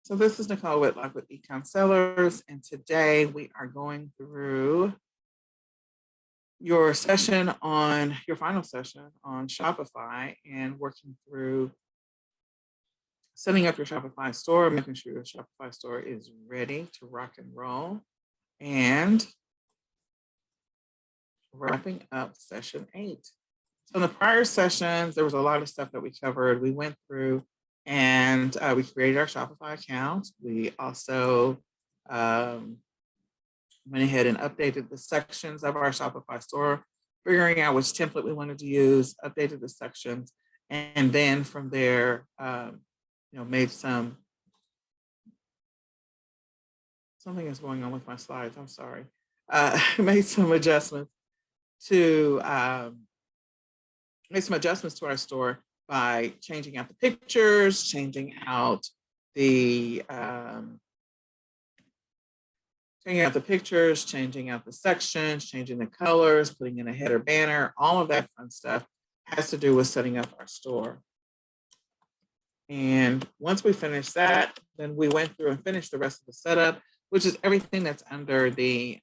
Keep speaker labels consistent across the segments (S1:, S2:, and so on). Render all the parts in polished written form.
S1: So this is Nicole Whitlock with eCom Sellers, and today we are going through your final session on Shopify and working through setting up your Shopify store, making sure your Shopify store is ready to rock and roll, and wrapping up session 8. So in the prior sessions, there was a lot of stuff that we covered. We went through and we created our Shopify account. We also went ahead and updated the sections of our Shopify store, figuring out which template we wanted to use, updated the sections, and then from there, made something is going on with my slides. I'm sorry. Made some adjustments to our by changing out the pictures, changing out the sections, changing the colors, putting in a header banner, all of that fun stuff has to do with setting up our store. And once we finished that, then we went through and finished the rest of the setup, which is everything that's under the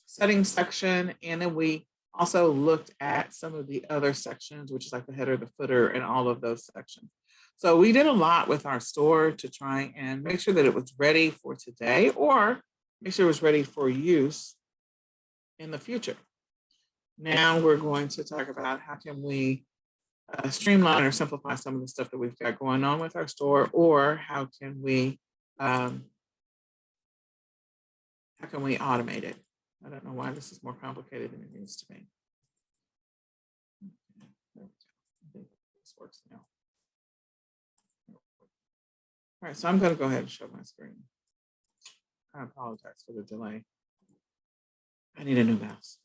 S1: settings section. And then we also looked at some of the other sections, which is like the header, the footer, and all of those sections. So we did a lot with our store to try and make sure that it was ready for today or make sure it was ready for use in the future. Now we're going to talk about how can we streamline or simplify some of the stuff that we've got going on with our store, or how can we automate it? I don't know why this is more complicated than it needs to be. I think this works now. All right, so I'm going to go ahead and show my screen. I apologize for the delay. I need a new mouse.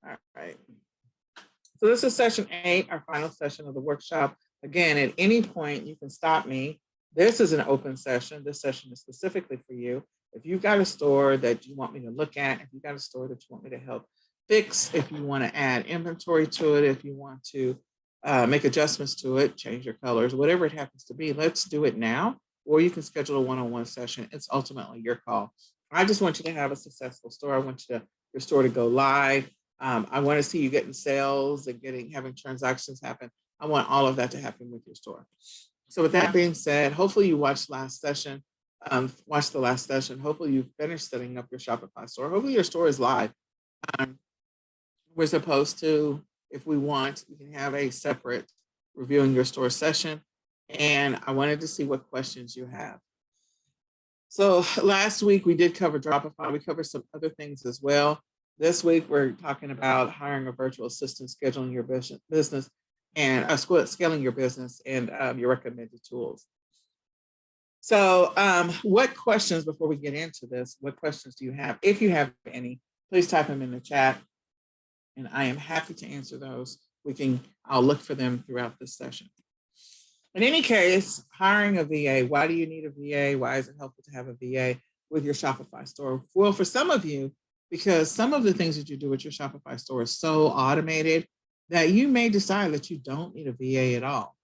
S1: All right. So this is session 8, our final session of the workshop. Again, at any point, you can stop me. This is an open session. This session is specifically for you. If you've got a store that you want me to look at, if you've got a store that you want me to help fix, if you want to add inventory to it, if you want to make adjustments to it, change your colors, whatever it happens to be, let's do it now. Or you can schedule a one-on-one session. It's ultimately your call. I just want you to have a successful store. I want your store to go live. I want to see you getting sales and having transactions happen. I want all of that to happen with your store. So with that being said, hopefully you watched the last session. Hopefully you finished setting up your Shopify store. Hopefully your store is live. We're supposed to, if we want, we can have a separate reviewing your store session. And I wanted to see what questions you have. So last week we did cover Shopify. We covered some other things as well. This week we're talking about hiring a virtual assistant, scheduling your business, and scaling your business, and your recommended tools. So what questions, before we get into this, what questions do you have? If you have any, please type them in the chat, and I am happy to answer those. I'll look for them throughout this session. In any case, hiring a VA, why do you need a VA? Why is it helpful to have a VA with your Shopify store? Well, for some of you, because some of the things that you do with your Shopify store is so automated that you may decide that you don't need a VA at all.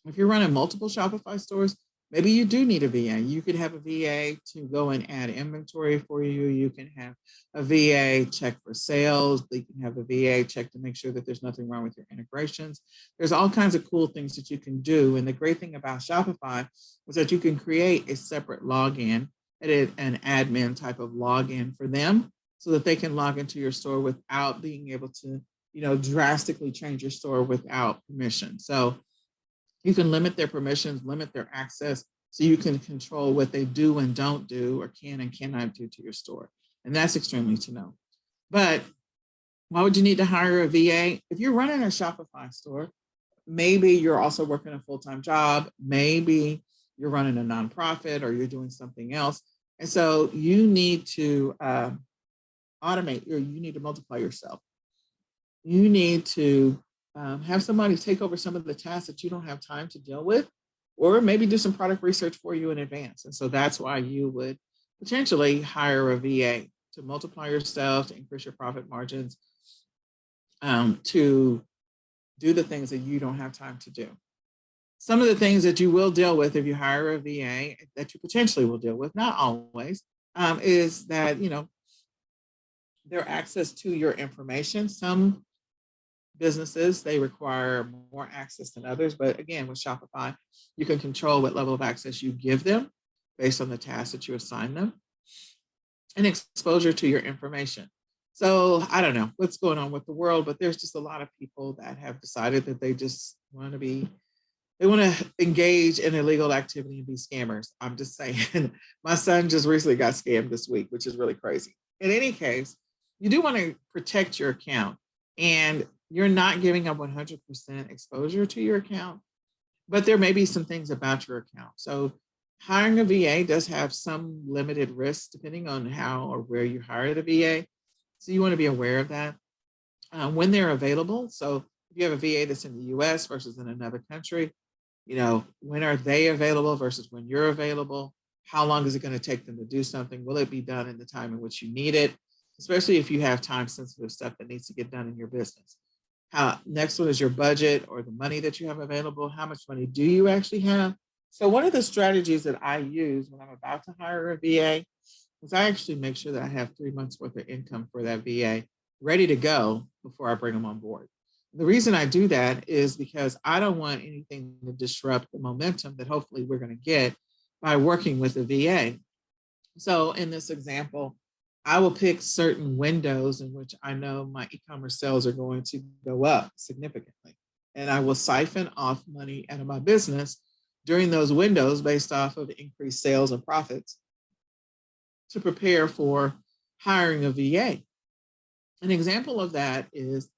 S1: If you're running multiple Shopify stores, maybe you do need a VA. You could have a VA to go and add inventory for you. You can have a VA check for sales. You can have a VA check to make sure that there's nothing wrong with your integrations. There's all kinds of cool things that you can do. And the great thing about Shopify is that you can create a separate login, an admin type of login for them, so that they can log into your store without being able to, drastically change your store without permission. So you can limit their permissions, limit their access, so you can control what they do and don't do, or can and cannot do to your store. And that's extremely to know. But why would you need to hire a VA? If you're running a Shopify store, maybe you're also working a full-time job, maybe you're running a nonprofit, or you're doing something else. And so you need to automate, or you need to multiply yourself. You need to have somebody take over some of the tasks that you don't have time to deal with, or maybe do some product research for you in advance. And so that's why you would potentially hire a VA to multiply yourself, to increase your profit margins, to do the things that you don't have time to do. Some of the things that you will deal with if you hire a VA that you potentially will deal with, not always, is that, their access to your information. Some businesses, they require more access than others. But again, with Shopify, you can control what level of access you give them based on the tasks that you assign them and exposure to your information. So I don't know what's going on with the world, but there's just a lot of people that have decided that they just want to be, they want to engage in illegal activity and be scammers. I'm just saying, my son just recently got scammed this week, which is really crazy. In any case, you do want to protect your account, and you're not giving up 100% exposure to your account, but there may be some things about your account. So hiring a VA does have some limited risks depending on how or where you hire the VA. So you want to be aware of that when they're available. So if you have a VA that's in the US versus in another country, when are they available versus when you're available? How long is it going to take them to do something? Will it be done in the time in which you need it? Especially if you have time sensitive stuff that needs to get done in your business. Next one is your budget or the money that you have available. How much money do you actually have? So one of the strategies that I use when I'm about to hire a VA is I actually make sure that I have 3 months worth of income for that VA ready to go before I bring them on board. The reason I do that is because I don't want anything to disrupt the momentum that hopefully we're going to get by working with a VA. So in this example, I will pick certain windows in which I know my e-commerce sales are going to go up significantly. And I will siphon off money out of my business during those windows based off of increased sales and profits to prepare for hiring a VA. An example of that is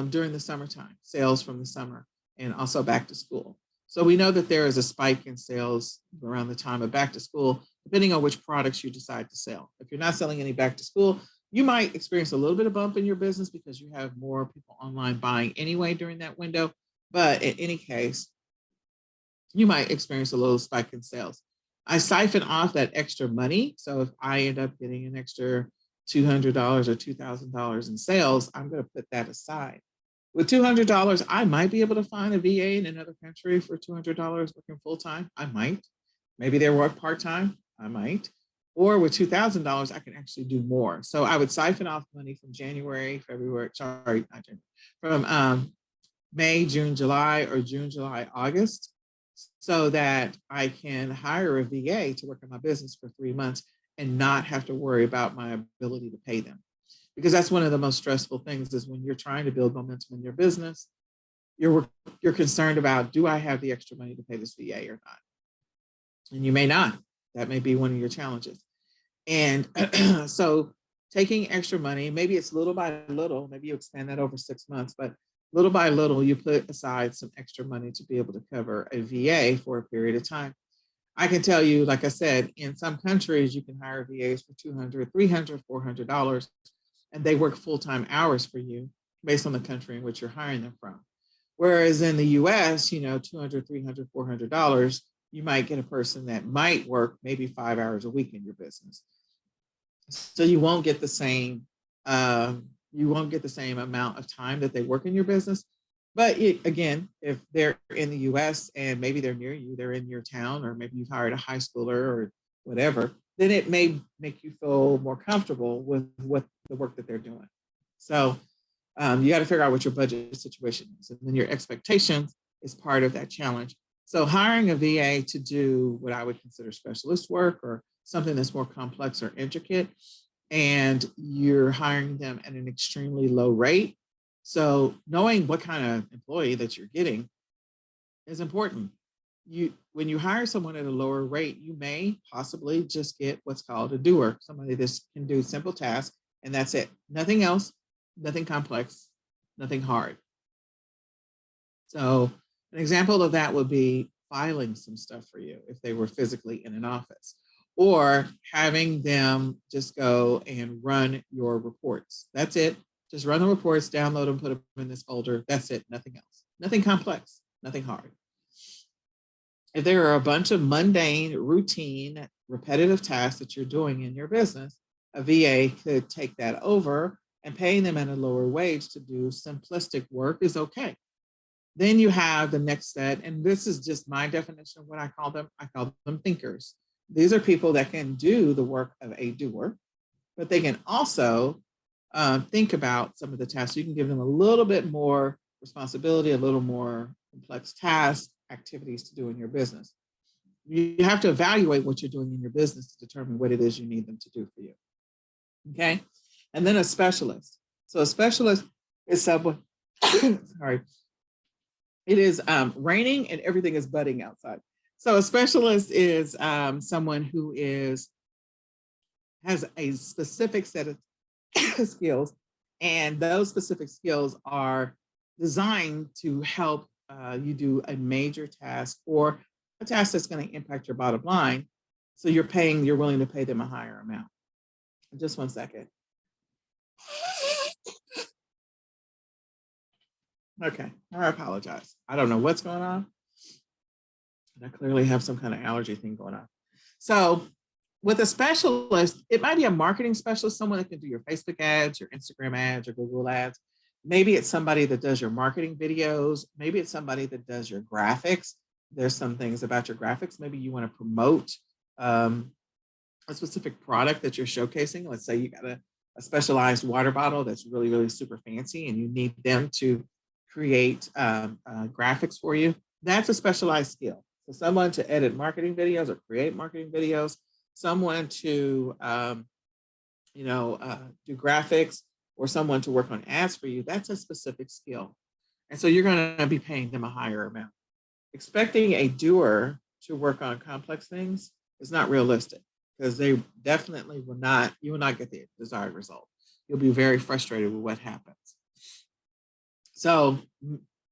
S1: during the summertime, sales from the summer, and also back to school. So we know that there is a spike in sales around the time of back to school, depending on which products you decide to sell. If you're not selling any back to school, you might experience a little bit of bump in your business because you have more people online buying anyway during that window. But in any case, you might experience a little spike in sales. I siphon off that extra money. So if I end up getting an extra $200 or $2,000 in sales, I'm going to put that aside. With $200, I might be able to find a VA in another country for $200 working full time. I might. Maybe they work part time. I might. Or with $2,000, I can actually do more. So I would siphon off money from January, February, sorry, not January, from May, June, July, or June, July, August, so that I can hire a VA to work in my business for 3 months and not have to worry about my ability to pay them. Because that's one of the most stressful things is when you're trying to build momentum in your business, you're concerned about, do I have the extra money to pay this VA or not? And you may not. That may be one of your challenges. And so taking extra money, maybe it's little by little, maybe you expand that over 6 months, but little by little, you put aside some extra money to be able to cover a VA for a period of time. I can tell you, like I said, in some countries, you can hire VAs for $200, $300, $400, and they work full-time hours for you based on the country in which you're hiring them from. Whereas in the US, $200, $300, $400, you might get a person that might work maybe 5 hours a week in your business. So you won't get the same amount of time that they work in your business. But again, if they're in the US and maybe they're near you, they're in your town, or maybe you've hired a high schooler or whatever, then it may make you feel more comfortable with what the work that they're doing. So you got to figure out what your budget situation is. And then your expectations is part of that challenge. So hiring a VA to do what I would consider specialist work or something that's more complex or intricate, and you're hiring them at an extremely low rate. So knowing what kind of employee that you're getting is important. When you hire someone at a lower rate, you may possibly just get what's called a doer, somebody that can do simple tasks, and that's it. Nothing else, nothing complex, nothing hard. So an example of that would be filing some stuff for you if they were physically in an office, or having them just go and run your reports. That's it. Just run the reports, download them, put them in this folder. That's it. Nothing else. Nothing complex, nothing hard. If there are a bunch of mundane, routine, repetitive tasks that you're doing in your business, a VA could take that over, and paying them at a lower wage to do simplistic work is okay. Then you have the next set, and this is just my definition of what I call them. I call them thinkers. These are people that can do the work of a doer, but they can also think about some of the tasks. You can give them a little bit more responsibility, a little more complex tasks, activities to do in your business. You have to evaluate what you're doing in your business to determine what it is you need them to do for you. Okay. And then a specialist. So a specialist is someone, sorry, it is raining and everything is budding outside. So a specialist is someone who has a specific set of skills, and those specific skills are designed to help you do a major task or a task that's going to impact your bottom line. So you're willing to pay them a higher amount. Just one second. Okay, I apologize. I don't know what's going on. I clearly have some kind of allergy thing going on. So with a specialist, it might be a marketing specialist, someone that can do your Facebook ads, your Instagram ads, your Google ads. Maybe it's somebody that does your marketing videos. Maybe it's somebody that does your graphics. There's some things about your graphics. Maybe you want to promote a specific product that you're showcasing. Let's say you got a specialized water bottle that's really, really super fancy and you need them to create graphics for you. That's a specialized skill. So someone to edit marketing videos or create marketing videos, someone to do graphics, or someone to work on ads for you, that's a specific skill. And so you're going to be paying them a higher amount. Expecting a doer to work on complex things is not realistic, because they definitely you will not get the desired result. You'll be very frustrated with what happens. So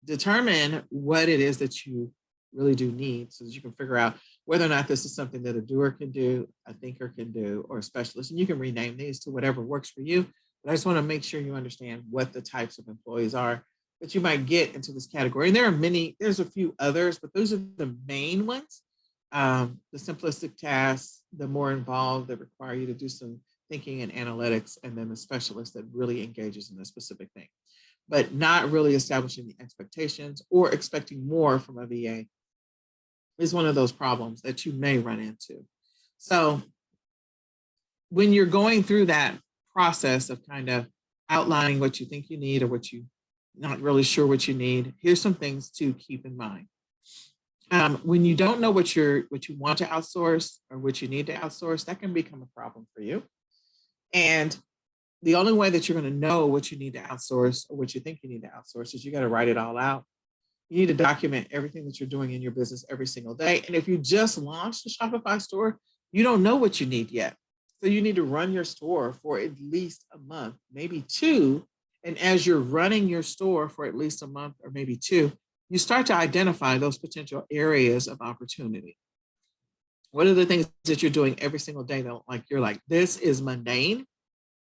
S1: determine what it is that you really do need so that you can figure out whether or not this is something that a doer can do, a thinker can do, or a specialist. And you can rename these to whatever works for you. But I just want to make sure you understand what the types of employees are that you might get into this category. And there's a few others, but those are the main ones. The simplistic tasks, the more involved that require you to do some thinking and analytics, and then the specialist that really engages in a specific thing, but not really establishing the expectations or expecting more from a VA is one of those problems that you may run into. So when you're going through that process of kind of outlining what you think you need or what you're not really sure what you need, here's some things to keep in mind. When you don't know what you want to outsource or what you need to outsource, that can become a problem for you. And the only way that you're going to know what you need to outsource or what you think you need to outsource is you got to write it all out. You need to document everything that you're doing in your business every single day. And if you just launched a Shopify store, you don't know what you need yet. So you need to run your store for at least a month, maybe two. And as you're running your store for at least a month or maybe two, you start to identify those potential areas of opportunity. What are the things that you're doing every single day that you're like, this is mundane,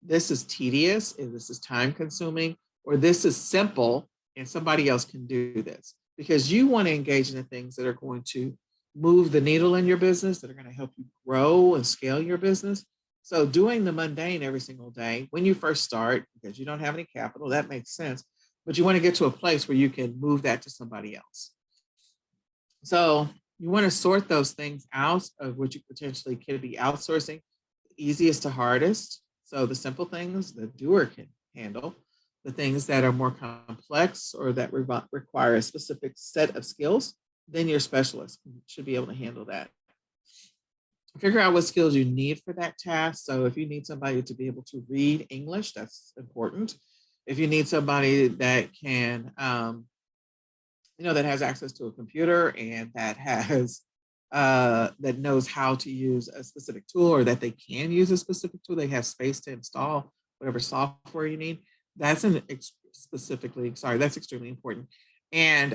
S1: this is tedious, and this is time consuming, or this is simple and somebody else can do this? Because you want to engage in the things that are going to move the needle in your business, that are going to help you grow and scale your business. So doing the mundane every single day when you first start, because you don't have any capital, that makes sense. But you want to get to a place where you can move that to somebody else. So you want to sort those things out of what you potentially could be outsourcing, easiest to hardest. So the simple things the doer can handle, the things that are more complex or that require a specific set of skills, then your specialist should be able to handle that. Figure out what skills you need for that task. So if you need somebody to be able to read English, that's important. If you need somebody that can, that has access to a computer and that has, that knows how to use a specific tool, or that they can use a specific tool, they have space to install whatever software you need. That's that's extremely important. And,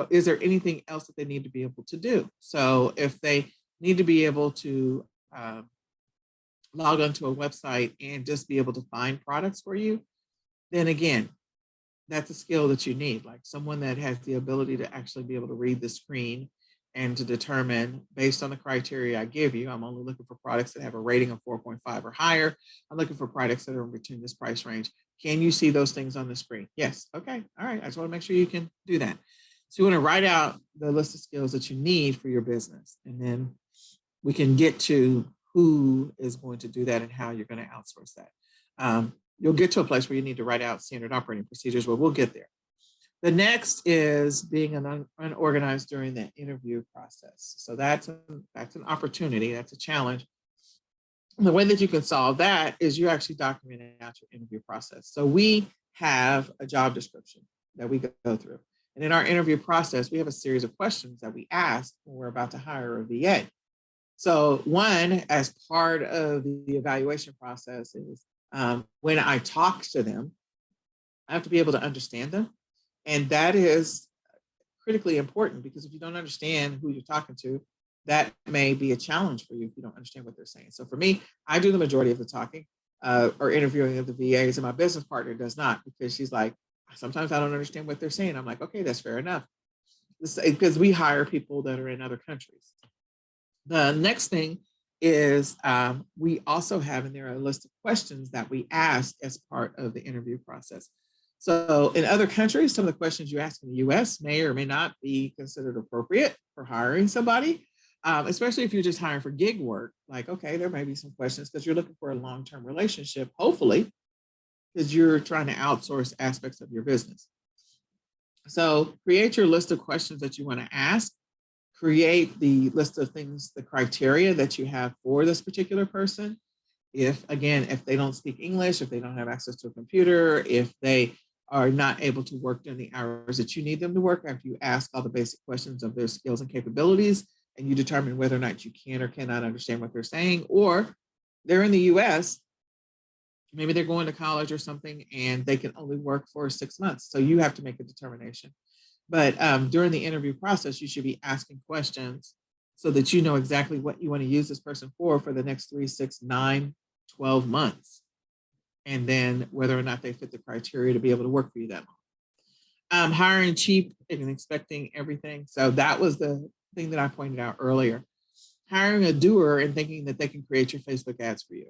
S1: is there anything else that they need to be able to do? So if they need to be able to log onto a website and just be able to find products for you, then again, that's a skill that you need, like someone that has the ability to actually be able to read the screen and to determine, based on the criteria I give you, I'm only looking for products that have a rating of 4.5 or higher. I'm looking for products that are in between this price range. Can you see those things on the screen? Yes. Okay. All right. I just want to make sure you can do that. So you want to write out the list of skills that you need for your business. And then we can get to who is going to do that and how you're going to outsource that. You'll get to a place where you need to write out standard operating procedures, but we'll get there. The next is being unorganized during the interview process. So that's an opportunity, that's a challenge. And the way that you can solve that is you actually document out your interview process. So we have a job description that we go through. And in our interview process, we have a series of questions that we ask when we're about to hire a VA. So one, as part of the evaluation process is when I talk to them, I have to be able to understand them. And that is critically important, because if you don't understand who you're talking to, that may be a challenge for you if you don't understand what they're saying. So for me, I do the majority of the talking or interviewing of the VAs, and my business partner does not, because she's like, sometimes I don't understand what they're saying. I'm like, okay, that's fair enough. Because we hire people that are in other countries. The next thing is we also have in there a list of questions that we ask as part of the interview process. So in other countries, some of the questions you ask in the US may or may not be considered appropriate for hiring somebody, especially if you're just hiring for gig work. Like, okay, there may be some questions because you're looking for a long-term relationship, hopefully, because you're trying to outsource aspects of your business. So create your list of questions that you want to ask. Create the list of things, the criteria that you have for this particular person. If they don't speak English, if they don't have access to a computer, if they are not able to work during the hours that you need them to work, after you ask all the basic questions of their skills and capabilities, and you determine whether or not you can or cannot understand what they're saying, or they're in the US, maybe they're going to college or something, and they can only work for 6 months. So you have to make a determination. But during the interview process, you should be asking questions so that you know exactly what you want to use this person for the next 3, 6, 9, 12 months. And then whether or not they fit the criteria to be able to work for you that long. Hiring cheap and expecting everything. So that was the thing that I pointed out earlier. Hiring a doer and thinking that they can create your Facebook ads for you.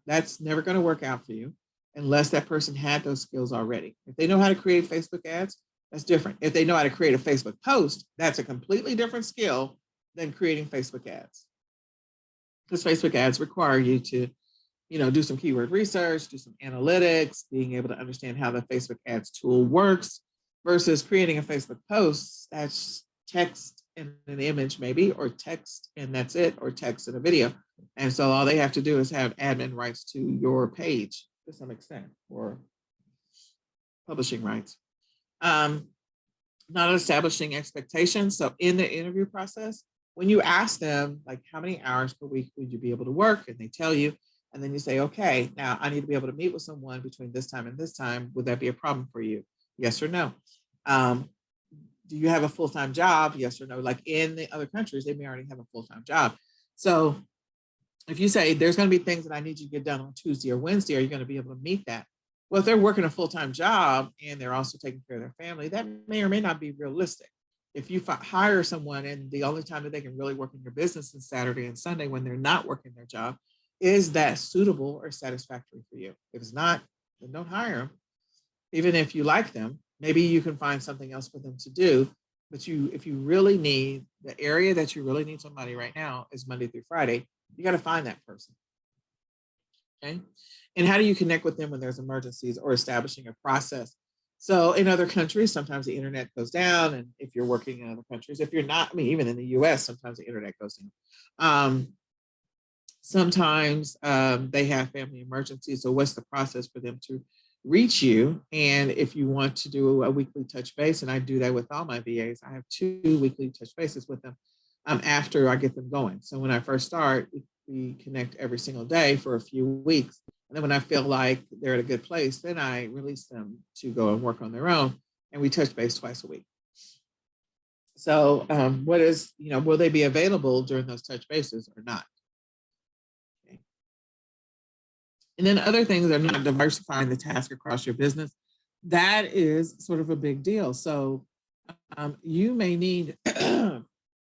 S1: That's never going to work out for you unless that person had those skills already. If they know how to create Facebook ads, that's different. If they know how to create a Facebook post, that's a completely different skill than creating Facebook ads. Because Facebook ads require you to, do some keyword research, do some analytics, being able to understand how the Facebook ads tool works, versus creating a Facebook post that's text and an image maybe, or text and that's it, or text and a video. And so all they have to do is have admin rights to your page to some extent, or publishing rights. Not establishing expectations. So in the interview process, when you ask them, like, how many hours per week would you be able to work? And they tell you, and then you say, okay, now I need to be able to meet with someone between this time and this time. Would that be a problem for you? Yes or no? Do you have a full-time job? Yes or no? Like in the other countries, they may already have a full-time job. So if you say there's going to be things that I need you to get done on Tuesday or Wednesday, are you going to be able to meet that? Well, if they're working a full-time job and they're also taking care of their family, that may or may not be realistic. If you hire someone and the only time that they can really work in your business is Saturday and Sunday when they're not working their job, is that suitable or satisfactory for you? If it's not, then don't hire them. Even if you like them, maybe you can find something else for them to do. But if you really need, the area that you really need somebody right now is Monday through Friday, you got to find that person. Okay. And how do you connect with them when there's emergencies, or establishing a process? So in other countries, sometimes the internet goes down. And if you're working in other countries, if you're not, even in the US, sometimes the internet goes down. Sometimes they have family emergencies. So what's the process for them to reach you? And if you want to do a weekly touch base, and I do that with all my VAs, I have 2 weekly touch bases with them after I get them going. So when I first start, we connect every single day for a few weeks. And then when I feel like they're at a good place, then I release them to go and work on their own. And we touch base twice a week. So will they be available during those touch bases or not? Okay. And then other things are not diversifying the task across your business. That is sort of a big deal. So you may need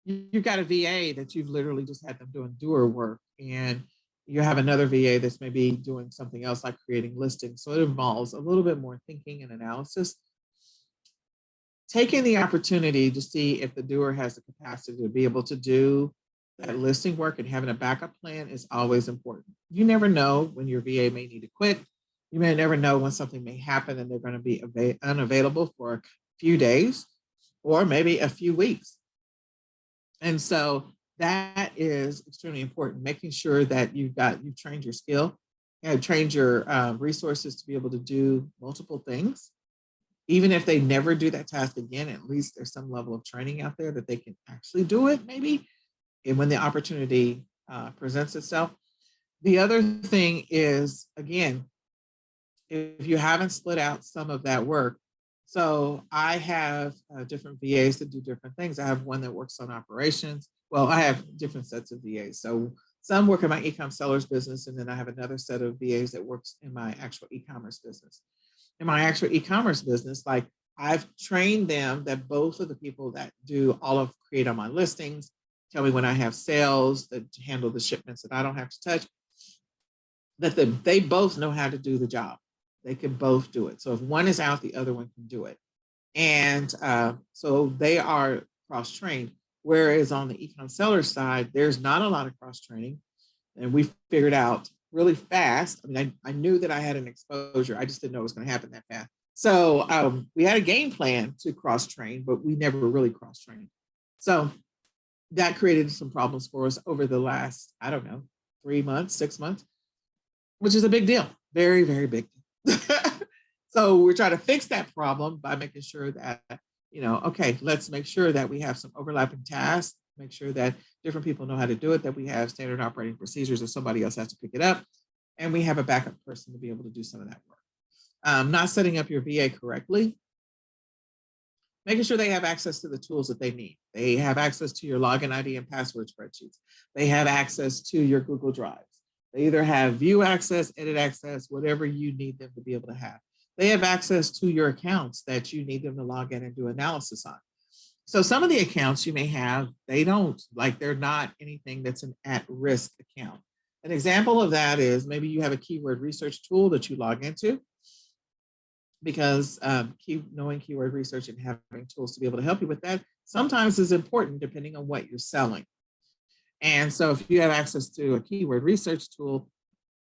S1: you've got a VA that you've literally just had them doing doer work, and you have another VA that's maybe doing something else like creating listings. So it involves a little bit more thinking and analysis. Taking the opportunity to see if the doer has the capacity to be able to do that listing work and having a backup plan is always important. You never know when your VA may need to quit. You may never know when something may happen and they're going to be unavailable for a few days or maybe a few weeks. And so that is extremely important, making sure that you've trained your skill and trained your resources to be able to do multiple things. Even if they never do that task again, at least there's some level of training out there that they can actually do it maybe, and when the opportunity presents itself. The other thing is, again, if you haven't split out some of that work, so I have different VAs that do different things. I have one that works on operations. Well, I have different sets of VAs. So some work in my e-com sellers business, and then I have another set of VAs that works in my actual e-commerce business. In my actual e-commerce business, like I've trained them that both of the people that do all of create on my listings, tell me when I have sales, that handle the shipments that I don't have to touch, that they both know how to do the job. They can both do it. So if one is out, the other one can do it. And so they are cross-trained. Whereas on the ecom seller side, there's not a lot of cross-training. And we figured out really fast. I mean, I knew that I had an exposure. I just didn't know it was going to happen that fast. So we had a game plan to cross-train, but we never really cross-trained. So that created some problems for us over the last, I don't know, 3 months, 6 months, which is a big deal. Very, very big deal. So we're trying to fix that problem by making sure that, okay, let's make sure that we have some overlapping tasks, make sure that different people know how to do it, that we have standard operating procedures if somebody else has to pick it up, and we have a backup person to be able to do some of that work. Not setting up your VA correctly, making sure they have access to the tools that they need. They have access to your login ID and password spreadsheets. They have access to your Google Drives. They either have view access, edit access, whatever you need them to be able to have. They have access to your accounts that you need them to log in and do analysis on. So some of the accounts you may have, they don't, like they're not anything that's an at-risk account. An example of that is maybe you have a keyword research tool that you log into, because knowing keyword research and having tools to be able to help you with that sometimes is important depending on what you're selling. And so if you have access to a keyword research tool,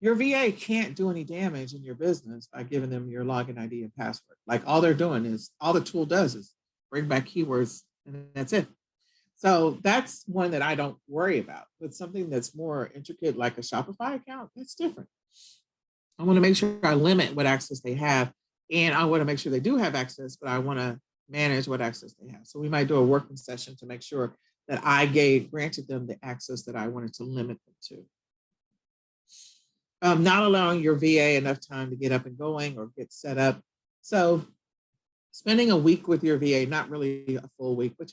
S1: your VA can't do any damage in your business by giving them your login ID and password. Like all they're doing is, all the tool does is bring back keywords and that's it. So that's one that I don't worry about. But something that's more intricate, like a Shopify account, that's different. I want to make sure I limit what access they have. And I want to make sure they do have access, but I want to manage what access they have. So we might do a working session to make sure that I granted them the access that I wanted to limit them to. Not allowing your VA enough time to get up and going or get set up. So spending a week with your VA, not really a full week, but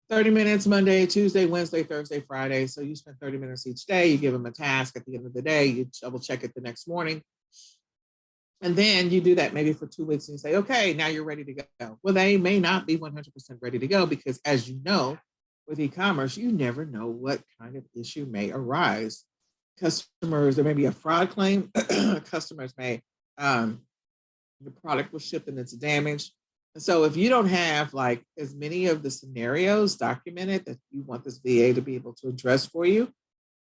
S1: 30 minutes Monday, Tuesday, Wednesday, Thursday, Friday. So you spend 30 minutes each day, you give them a task at the end of the day, you double check it the next morning. And then you do that maybe for 2 weeks and you say, okay, now you're ready to go. Well, they may not be 100% ready to go because, as you know, with e-commerce, you never know what kind of issue may arise. Customers, there may be a fraud claim. Customers may, the product was shipped and it's damaged. And so if you don't have like as many of the scenarios documented that you want this VA to be able to address for you,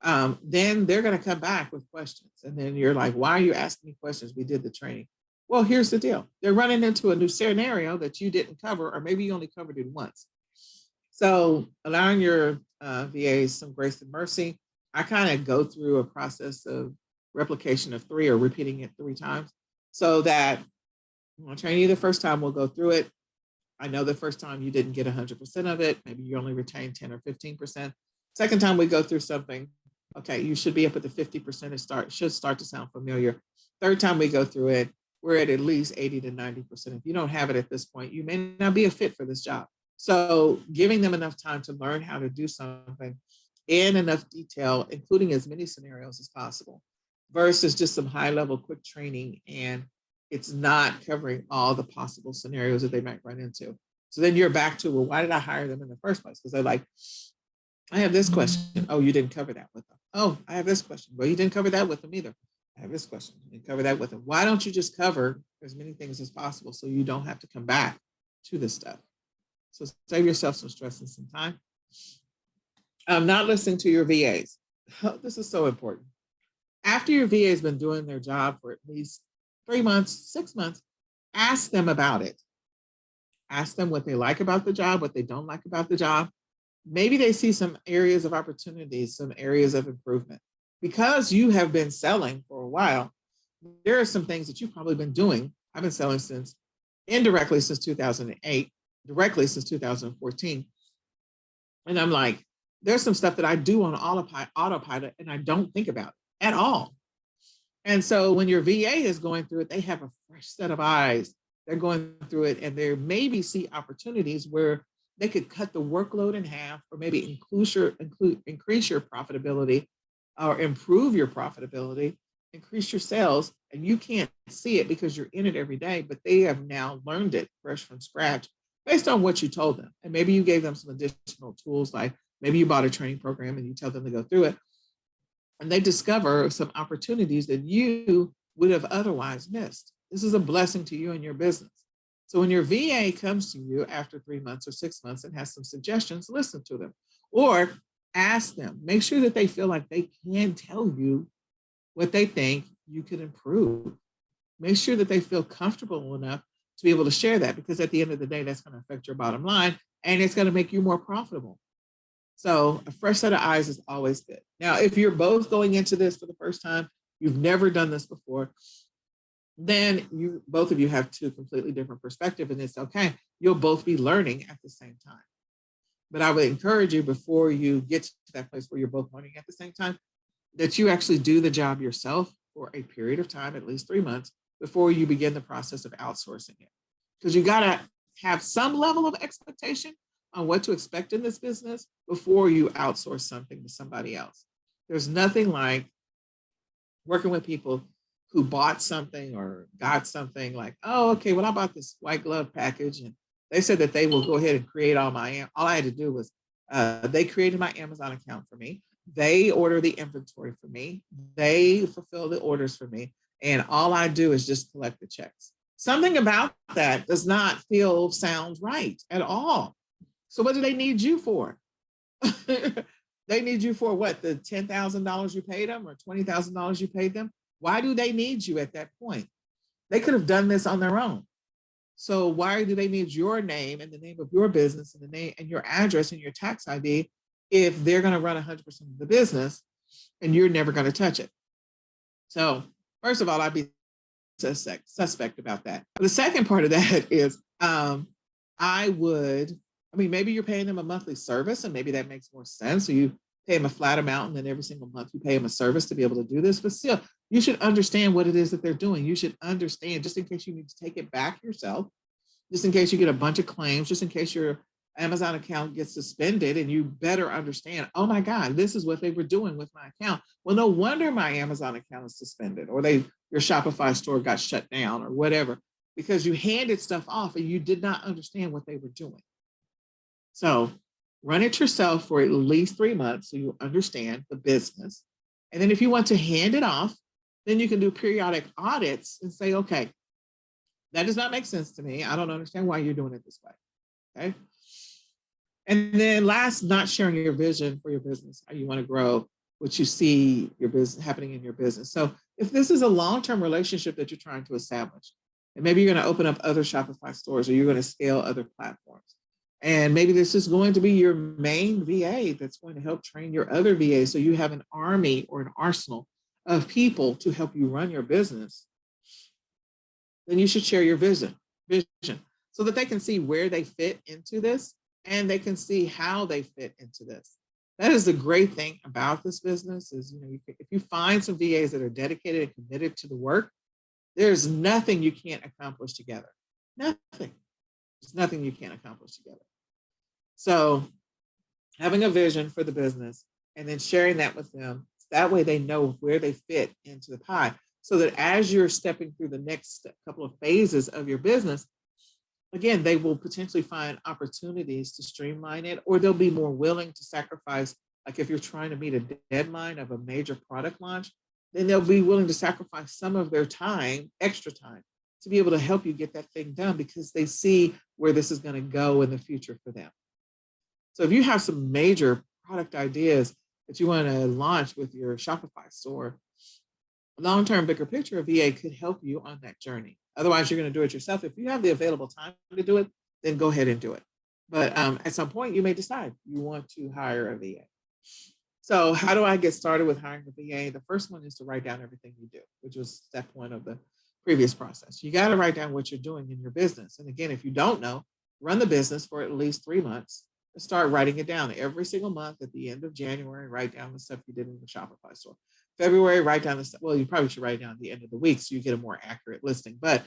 S1: then they're going to come back with questions. And then you're like, why are you asking me questions? We did the training. Well, here's the deal. They're running into a new scenario that you didn't cover, or maybe you only covered it once. So allowing your VAs some grace and mercy. I kind of go through a process of replication of 3 or repeating it 3 times so that when I train you the first time, we'll go through it. I know the first time you didn't get 100% of it. Maybe you only retained 10 or 15%. Second time we go through something, okay, you should be up at the 50%. It should start to sound familiar. Third time we go through it, we're at least 80 to 90%. If you don't have it at this point, you may not be a fit for this job. So giving them enough time to learn how to do something in enough detail, including as many scenarios as possible, versus just some high-level quick training, and it's not covering all the possible scenarios that they might run into. So then you're back to, well, why did I hire them in the first place? Because they're like, I have this question. Oh, you didn't cover that with them. Oh, I have this question. Well, you didn't cover that with them either. I have this question. You didn't cover that with them. Why don't you just cover as many things as possible so you don't have to come back to this stuff? So save yourself some stress and some time. Not listening to your VAs. This is so important. After your VA has been doing their job for at least 3 months, 6 months, ask them about it. Ask them what they like about the job, what they don't like about the job. Maybe they see some areas of opportunity, some areas of improvement. Because you have been selling for a while, there are some things that you've probably been doing. I've been selling indirectly since 2008, directly since 2014. And I'm like, there's some stuff that I do on autopilot and I don't think about it at all. And so when your VA is going through it, they have a fresh set of eyes. They're going through it and they maybe see opportunities where they could cut the workload in half or maybe increase your profitability or improve your profitability, increase your sales. And you can't see it because you're in it every day, but they have now learned it fresh from scratch based on what you told them. And maybe you gave them some additional tools, like maybe you bought a training program and you tell them to go through it. And they discover some opportunities that you would have otherwise missed. This is a blessing to you and your business. So when your VA comes to you after 3 months or 6 months and has some suggestions, listen to them or ask them. Make sure that they feel like they can tell you what they think you can improve. Make sure that they feel comfortable enough to be able to share that, because at the end of the day, that's going to affect your bottom line and it's going to make you more profitable. So a fresh set of eyes is always good. Now, if you're both going into this for the first time, you've never done this before, then both of you have two completely different perspectives, and it's okay. You'll both be learning at the same time. But I would encourage you, before you get to that place where you're both learning at the same time, that you actually do the job yourself for a period of time, at least 3 months, before you begin the process of outsourcing it. Because you got to have some level of expectation on what to expect in this business before you outsource something to somebody else. There's nothing like working with people who bought something or got something like, oh, okay, well, I bought this white glove package and they said that they will go ahead and create all I had to do was they created my Amazon account for me. They order the inventory for me. They fulfill the orders for me. And all I do is just collect the checks. Something about that does not sound right at all. So what do they need you for? They need you for what? The $10,000 you paid them or $20,000 you paid them? Why do they need you at that point? They could have done this on their own. So why do they need your name and the name of your business and the name and your address and your tax ID if they're going to run 100% of the business and you're never going to touch it? So first of all, I'd be suspect about that. But the second part of that is maybe you're paying them a monthly service and maybe that makes more sense. So you pay them a flat amount and then every single month you pay them a service to be able to do this. But still, you should understand what it is that they're doing. You should understand, just in case you need to take it back yourself, just in case you get a bunch of claims, just in case your Amazon account gets suspended, and you better understand, oh my God, this is what they were doing with my account. Well, no wonder my Amazon account is suspended, or your Shopify store got shut down or whatever, because you handed stuff off and you did not understand what they were doing. So run it yourself for at least 3 months so you understand the business. And then if you want to hand it off, then you can do periodic audits and say, okay, that does not make sense to me. I don't understand why you're doing it this way. Okay. And then last, not sharing your vision for your business, how you want to grow, what you see your business happening in your business. So if this is a long-term relationship that you're trying to establish, and maybe you're going to open up other Shopify stores or you're going to scale other platforms. And maybe this is going to be your main VA that's going to help train your other VA. So you have an army or an arsenal of people to help you run your business. Then you should share your vision so that they can see where they fit into this and they can see how they fit into this. That is the great thing about this business is, if you find some VAs that are dedicated and committed to the work, there's nothing you can't accomplish together. Nothing. There's nothing you can't accomplish together. So having a vision for the business and then sharing that with them, that way they know where they fit into the pie. So that as you're stepping through the next couple of phases of your business, again, they will potentially find opportunities to streamline it, or they'll be more willing to sacrifice. Like if you're trying to meet a deadline of a major product launch, then they'll be willing to sacrifice some of their time, extra time, to be able to help you get that thing done because they see where this is going to go in the future for them. So if you have some major product ideas that you want to launch with your Shopify store, long-term bigger picture, a VA could help you on that journey. Otherwise, you're going to do it yourself. If you have the available time to do it, then go ahead and do it. But at some point, you may decide you want to hire a VA. So how do I get started with hiring a VA? The first one is to write down everything you do, which was step one of the previous process. You got to write down what you're doing in your business. And again, if you don't know, run the business for at least 3 months and start writing it down every single month. At the end of January, write down the stuff you did in the Shopify store. February, write down the stuff. Well, you probably should write it down at the end of the week so you get a more accurate listing. But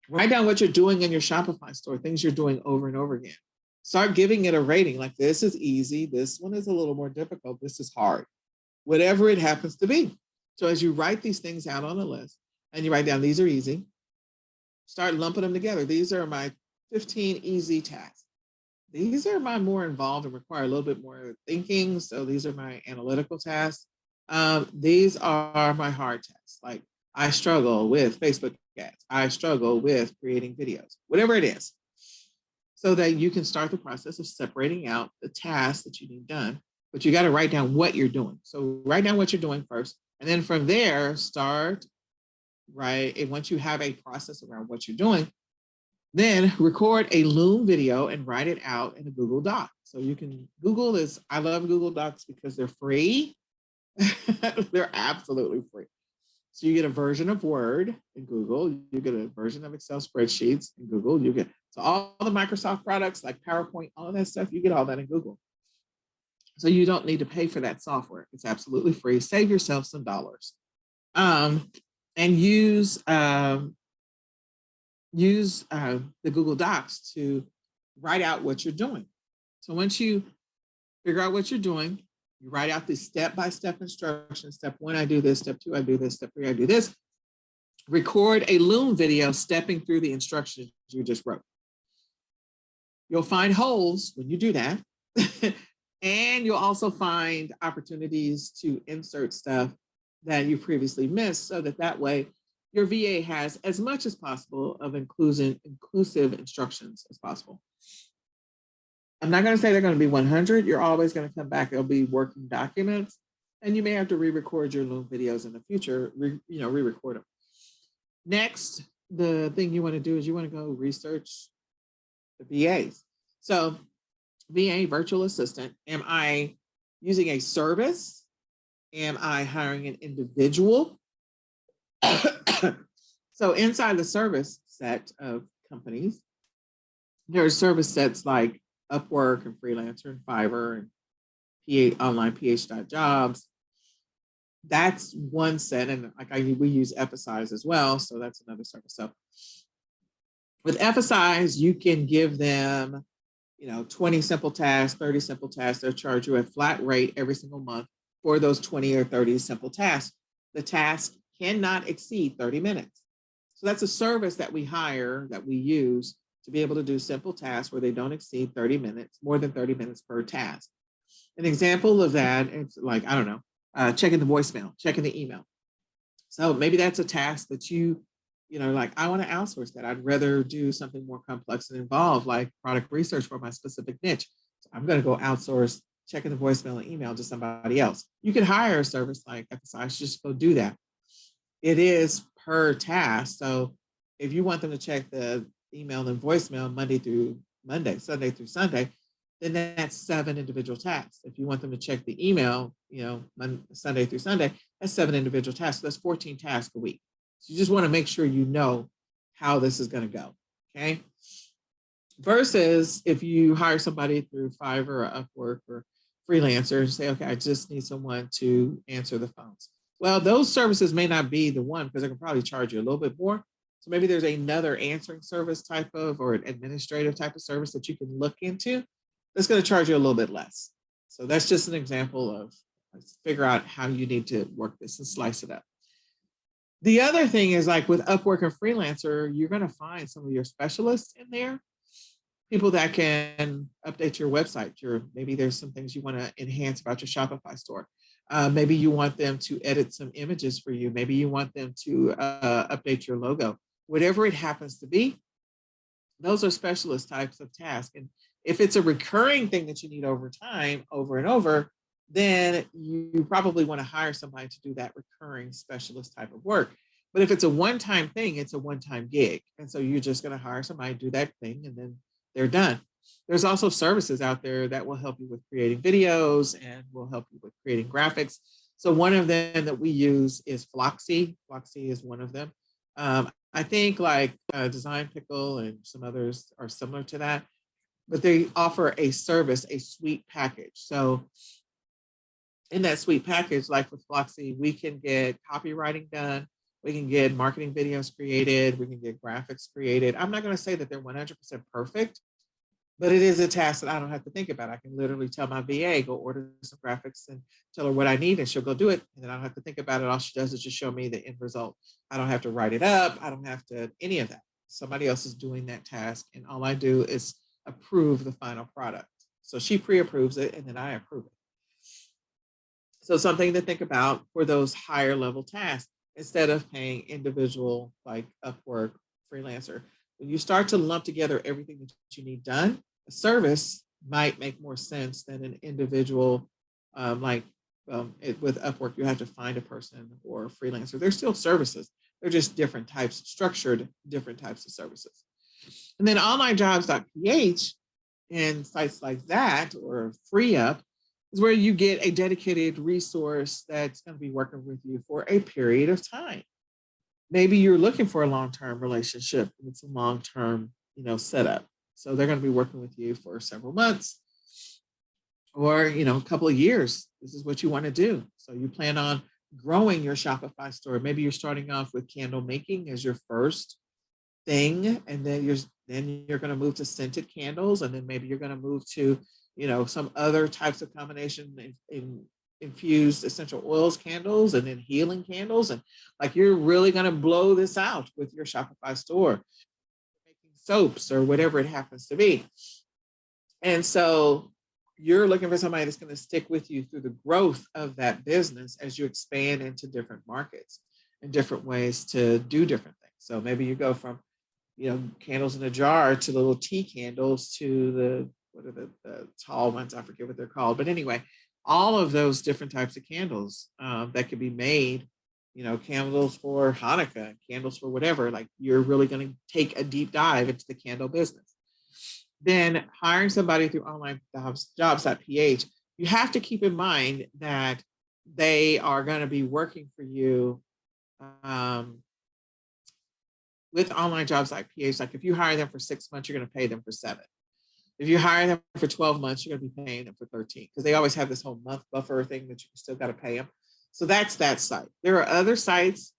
S1: write down what you're doing in your Shopify store, things you're doing over and over again. Start giving it a rating. Like, this is easy. This one is a little more difficult. This is hard. Whatever it happens to be. So as you write these things out on a list and you write down, these are easy, start lumping them together. These are my 15 easy tasks. These are my more involved and require a little bit more thinking. So these are my analytical tasks. These are my hard tasks. Like, I struggle with Facebook ads. I struggle with creating videos, whatever it is, so that you can start the process of separating out the tasks that you need done. But you got to write down what you're doing. So write down what you're doing first. And then from there, start, right? And once you have a process around what you're doing, then record a Loom video and write it out in a Google Doc. So you can, I love Google Docs because they're free. They're absolutely free. So you get a version of Word in Google, you get a version of Excel spreadsheets in Google, you get, so all the Microsoft products like PowerPoint, all of that stuff, you get all that in Google. So you don't need to pay for that software. It's absolutely free. Save yourself some dollars. And use the Google Docs to write out what you're doing. So once you figure out what you're doing, you write out the step-by-step instructions. Step 1, I do this. Step 2, I do this. Step 3, I do this. Record a Loom video stepping through the instructions you just wrote. You'll find holes when you do that. And you'll also find opportunities to insert stuff that you previously missed, so that way your VA has as much as possible of inclusive instructions as possible. I'm not going to say they're going to be 100. You're always going to come back. It'll be working documents, and you may have to re-record your Loom videos in the future, re-record them. Next, the thing you want to do is you want to go research the VAs. So VA, virtual assistant, am I using a service? Am I hiring an individual? So inside the service set of companies, there are service sets like Upwork and Freelancer and Fiverr and online PH.jobs. That's one set, and we use Emphasize as well, so that's another service. So with Emphasize, you can give them 20 simple tasks, 30 simple tasks. They'll charge you a flat rate every single month for those 20 or 30 simple tasks. The task cannot exceed 30 minutes. So that's a service that we hire, that we use to be able to do simple tasks where they don't exceed 30 minutes, more than 30 minutes per task. An example of that, it's like, I don't know, checking the voicemail, checking the email. So maybe that's a task that like, I want to outsource that. I'd rather do something more complex and involved, like product research for my specific niche. So I'm going to go outsource checking the voicemail and email to somebody else. You could hire a service like Emphasize, just go do that. It is per task. So if you want them to check the email and voicemail Sunday through Sunday, then that's 7 individual tasks. If you want them to check the email, Sunday through Sunday, that's 7 individual tasks. So that's 14 tasks a week. So you just want to make sure you know how this is going to go, okay? Versus if you hire somebody through Fiverr or Upwork or Freelancer and say, okay, I just need someone to answer the phones. Well, those services may not be the one because they can probably charge you a little bit more. So maybe there's another answering service type of, or an administrative type of service that you can look into that's going to charge you a little bit less. So that's just an example of, let's figure out how you need to work this and slice it up. The other thing is like with Upwork and Freelancer, you're going to find some of your specialists in there, people that can update your website. Maybe there's some things you want to enhance about your Shopify store. Maybe you want them to edit some images for you. Maybe you want them to update your logo. Whatever it happens to be, those are specialist types of tasks. And if it's a recurring thing that you need over time, over and over, then you probably want to hire somebody to do that recurring specialist type of work. But if it's a one-time thing, it's a one-time gig. And so you're just going to hire somebody to do that thing and then they're done. There's also services out there that will help you with creating videos and will help you with creating graphics. So one of them that we use is Floxy. Floxy is one of them. I think like Design Pickle and some others are similar to that, but they offer a service, a suite package. So in that suite package, like with Floxy, we can get copywriting done, we can get marketing videos created, we can get graphics created. I'm not going to say that they're 100% perfect, but it is a task that I don't have to think about. I can literally tell my VA, go order some graphics and tell her what I need, and she'll go do it. And then I don't have to think about it. All she does is just show me the end result. I don't have to write it up. I don't have to any of that. Somebody else is doing that task. And all I do is approve the final product. So she pre-approves it and then I approve it. So something to think about for those higher level tasks instead of paying individual like Upwork, Freelancer. When you start to lump together everything that you need done, a service might make more sense than an individual. With Upwork, you have to find a person or a freelancer. They're still services. They're just different types, structured different types of services. And then onlinejobs.ph and sites like that or FreeUp is where you get a dedicated resource that's going to be working with you for a period of time. Maybe you're looking for a long-term relationship. It's a long-term, setup. So they're going to be working with you for several months or, a couple of years. This is what you want to do. So you plan on growing your Shopify store. Maybe you're starting off with candle making as your first thing. And then you're going to move to scented candles. And then maybe you're going to move to, some other types of combination in infused essential oils candles and then healing candles. And like, you're really going to blow this out with your Shopify store, making soaps or whatever it happens to be. And so you're looking for somebody that's going to stick with you through the growth of that business as you expand into different markets and different ways to do different things. So maybe you go from, candles in a jar to little tea candles to the tall ones, I forget what they're called. But anyway, all of those different types of candles that could be made, candles for Hanukkah, candles for whatever, like you're really going to take a deep dive into the candle business. Then hiring somebody through onlinejobs.ph, you have to keep in mind that they are going to be working for you with onlinejobs.ph. Like if you hire them for 6 months, you're going to pay them for 7. If you hire them for 12 months, you're going to be paying them for 13 because they always have this whole month buffer thing that you still got to pay them. So that's that site. There are other sites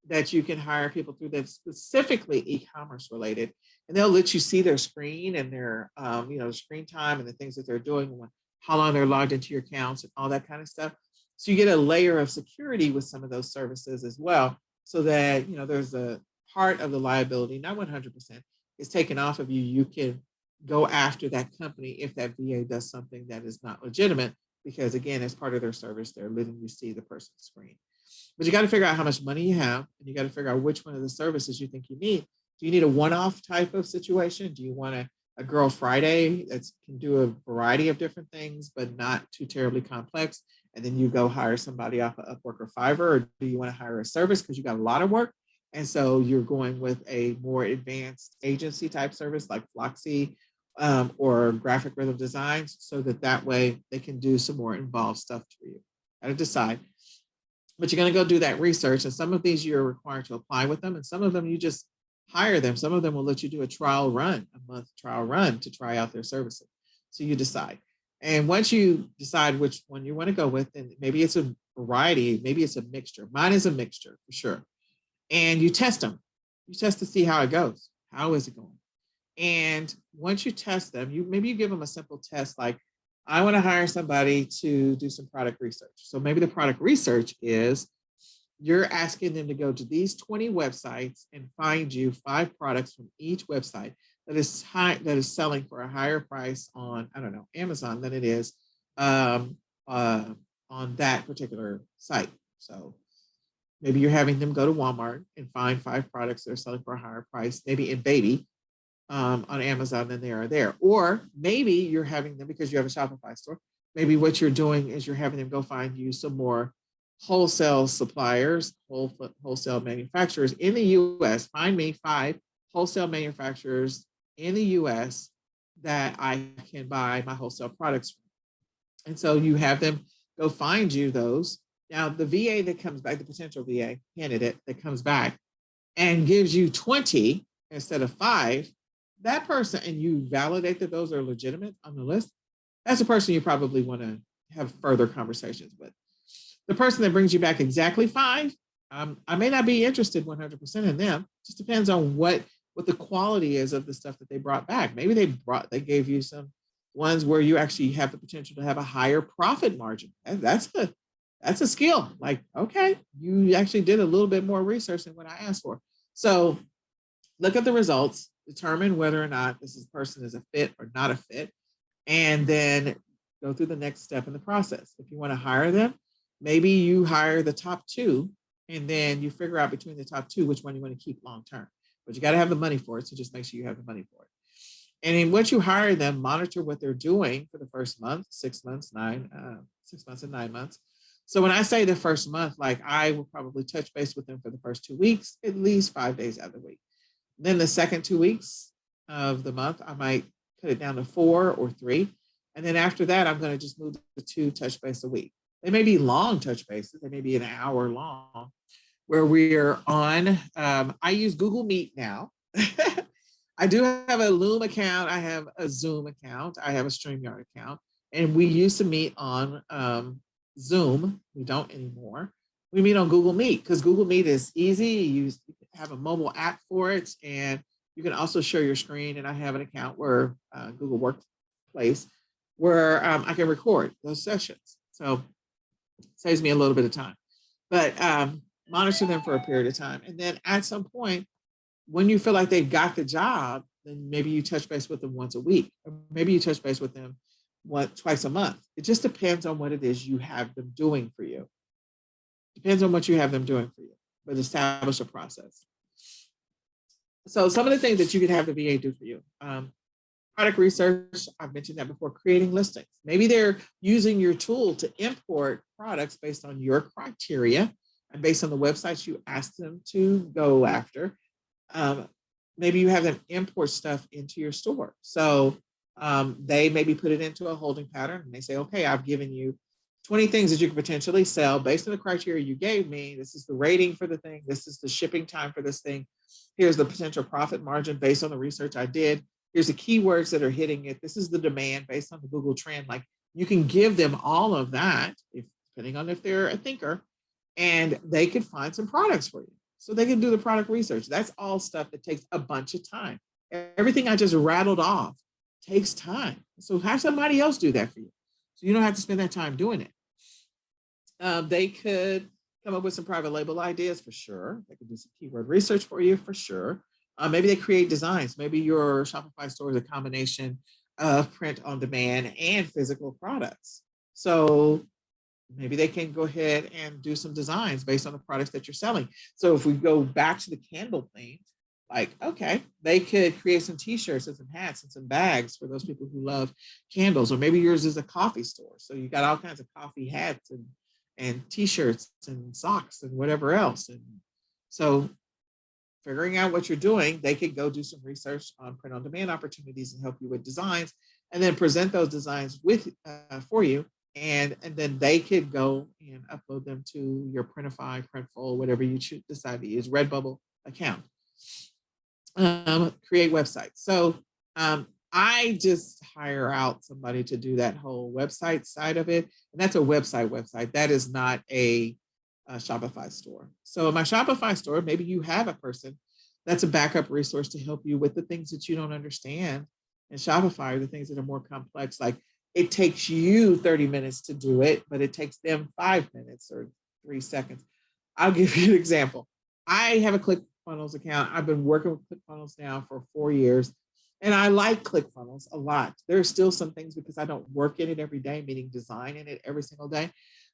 S1: that you can hire people through that's specifically e-commerce related, and they'll let you see their screen and their, screen time and the things that they're doing, how long they're logged into your accounts and all that kind of stuff. So you get a layer of security with some of those services as well, so that, there's a part of the liability, not 100%, is taken off of you. You can go after that company if that VA does something that is not legitimate, because again, as part of their service, they're letting you see the person's screen. But you got to figure out how much money you have, and you got to figure out which one of the services you think you need. Do you need a one-off type of situation? Do you want a Girl Friday that can do a variety of different things, but not too terribly complex? And then you go hire somebody off of Upwork or Fiverr, or do you want to hire a service because you got a lot of work? And so you're going with a more advanced agency type service like Floxy or Graphic Rhythm Designs, so that way they can do some more involved stuff for you. Got to decide. But you're going to go do that research. And some of these you're required to apply with them. And some of them you just hire them. Some of them will let you do a month trial run to try out their services. So you decide. And once you decide which one you want to go with, and maybe it's a variety, maybe it's a mixture. Mine is a mixture for sure. And you test them. You test to see how it goes. How is it going? And once you test them, maybe you give them a simple test like, I want to hire somebody to do some product research. So maybe the product research is you're asking them to go to these 20 websites and find you 5 products from each website that is selling for a higher price on, I don't know, Amazon than it is um, uh, on that particular site. So maybe you're having them go to Walmart and find 5 products that are selling for a higher price, maybe in baby on Amazon than they are there. Or maybe you're having them, because you have a Shopify store, maybe what you're doing is you're having them go find you some more wholesale suppliers, wholesale manufacturers in the US. Find me 5 wholesale manufacturers in the US that I can buy my wholesale products from. And so you have them go find you those. Now, the VA that comes back, the potential VA candidate that comes back and gives you 20 instead of 5, that person, and you validate that those are legitimate on the list, that's a person you probably want to have further conversations with. The person that brings you back exactly 5, I may not be interested 100% in them. It just depends on what the quality is of the stuff that they brought back. Maybe they gave you some ones where you actually have the potential to have a higher profit margin. That's a skill. Like, okay, you actually did a little bit more research than what I asked for. So look at the results, determine whether or not this person is a fit or not a fit, and then go through the next step in the process. If you want to hire them, maybe you hire the top 2, and then you figure out between the top 2 which one you want to keep long term. But you got to have the money for it, so just make sure you have the money for it. And in what you hire them, monitor what they're doing for the first month, 6 months, 6 months and 9 months. So when I say the first month, like I will probably touch base with them for the first 2 weeks, at least 5 days out of the week. Then the second 2 weeks of the month, I might cut it down to 4 or 3. And then after that, I'm going to just move to 2 touch base a week. They may be long touch bases. They may be an hour long where we're on. I use Google Meet now. I do have a Loom account. I have a Zoom account. I have a StreamYard account. And we used to meet on Zoom. We don't anymore. We meet on Google Meet because Google Meet is easy. You have a mobile app for it, and you can also share your screen. And I have an account where Google Workplace where I can record those sessions. So it saves me a little bit of time. But monitor them for a period of time. And then at some point, when you feel like they've got the job, then maybe you touch base with them once a week, or maybe you touch base with them twice a month. It just depends on what it is you have them doing for you. Depends on what you have them doing for you, but establish a process. So some of the things that you could have the VA do for you. Product research, I've mentioned that before, creating listings. Maybe they're using your tool to import products based on your criteria and based on the websites you asked them to go after. Maybe you have them import stuff into your store. So they maybe put it into a holding pattern and they say, okay, I've given you 20 things that you can potentially sell based on the criteria you gave me. This is the rating for the thing. This is the shipping time for this thing. Here's the potential profit margin based on the research I did. Here's the keywords that are hitting it. This is the demand based on the Google trend. Like you can give them all of that, depending on if they're a thinker, and they could find some products for you. So they can do the product research. That's all stuff that takes a bunch of time. Everything I just rattled off takes time. So have somebody else do that for you. So you don't have to spend that time doing it. They could come up with some private label ideas for sure. They could do some keyword research for you for sure. Maybe they create designs. Maybe your Shopify store is a combination of print on demand and physical products. So maybe they can go ahead and do some designs based on the products that you're selling. So if we go back to the candle thing, like, okay, they could create some t-shirts and some hats and some bags for those people who love candles. Or maybe yours is a coffee store. So you got all kinds of coffee hats and t-shirts and socks and whatever else. And so figuring out what you're doing, they could go do some research on print on demand opportunities and help you with designs, and then present those designs for you. And then they could go and upload them to your Printify, Printful, whatever you decide to use, Redbubble account. Create websites. So I just hire out somebody to do that whole website side of it. And that's a website. That is not a Shopify store. So in my Shopify store, maybe you have a person that's a backup resource to help you with the things that you don't understand in Shopify, or the things that are more complex. Like it takes you 30 minutes to do it, but it takes them 5 minutes or 3 seconds. I'll give you an example. I have a ClickFunnels account. I've been working with ClickFunnels now for 4 years, and I like ClickFunnels a lot. There are still some things, because I don't work in it every day, meaning design in it every single day,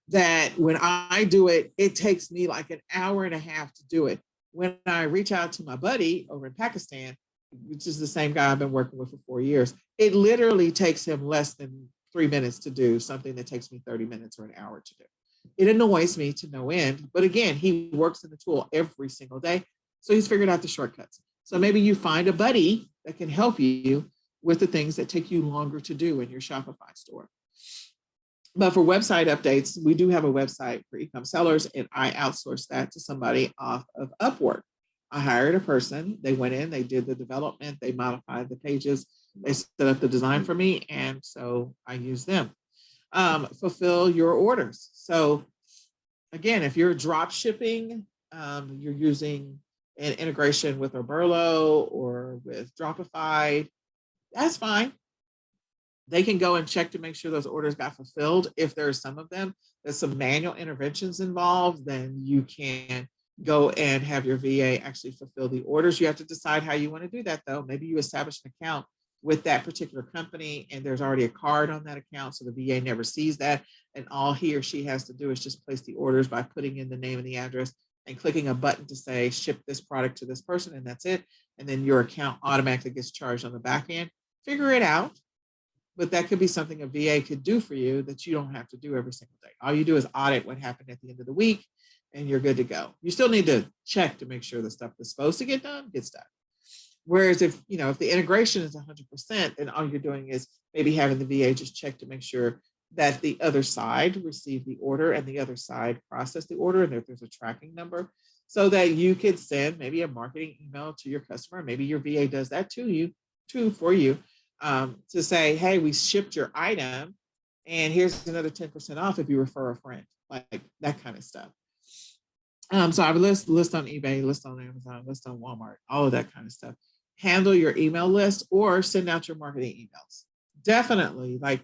S1: that when I do it, it takes me like an hour and a half to do it. When I reach out to my buddy over in Pakistan, which is the same guy I've been working with for 4 years, it literally takes him less than 3 minutes to do something that takes me 30 minutes or an hour to do. It annoys me to no end. But again, he works in the tool every single day. So he's figured out the shortcuts. So maybe you find a buddy that can help you with the things that take you longer to do in your Shopify store. But for website updates, we do have a website for eCom sellers, and I outsourced that to somebody off of Upwork. I hired a person. They went in, they did the development, they modified the pages, they set up the design for me, and so I use them. Fulfill your orders. So again, if you're drop shipping, you're using an integration with Oberlo or with Shopify, that's fine. They can go and check to make sure those orders got fulfilled. If there's some of them, there's some manual interventions involved, then you can go and have your VA actually fulfill the orders. You have to decide how you want to do that, though. Maybe you establish an account with that particular company, and there's already a card on that account, so the VA never sees that, and all he or she has to do is just place the orders by putting in the name and the address and clicking a button to say ship this product to this person, and that's it. And then your account automatically gets charged on the back end. Figure it out. But that could be something a VA could do for you that you don't have to do every single day. All you do is audit what happened at the end of the week, and you're good to go. You still need to check to make sure the stuff that's supposed to get done gets done. Whereas if the integration is 100%, then all you're doing is maybe having the VA just check to make sure that the other side received the order and the other side processed the order, and that there's a tracking number, so that you could send maybe a marketing email to your customer. Maybe your VA does that for you. To say, hey, we shipped your item, and here's another 10% off if you refer a friend, like that kind of stuff. So I have a list on eBay, list on Amazon, list on Walmart, all of that kind of stuff. Handle your email list or send out your marketing emails. Definitely, like,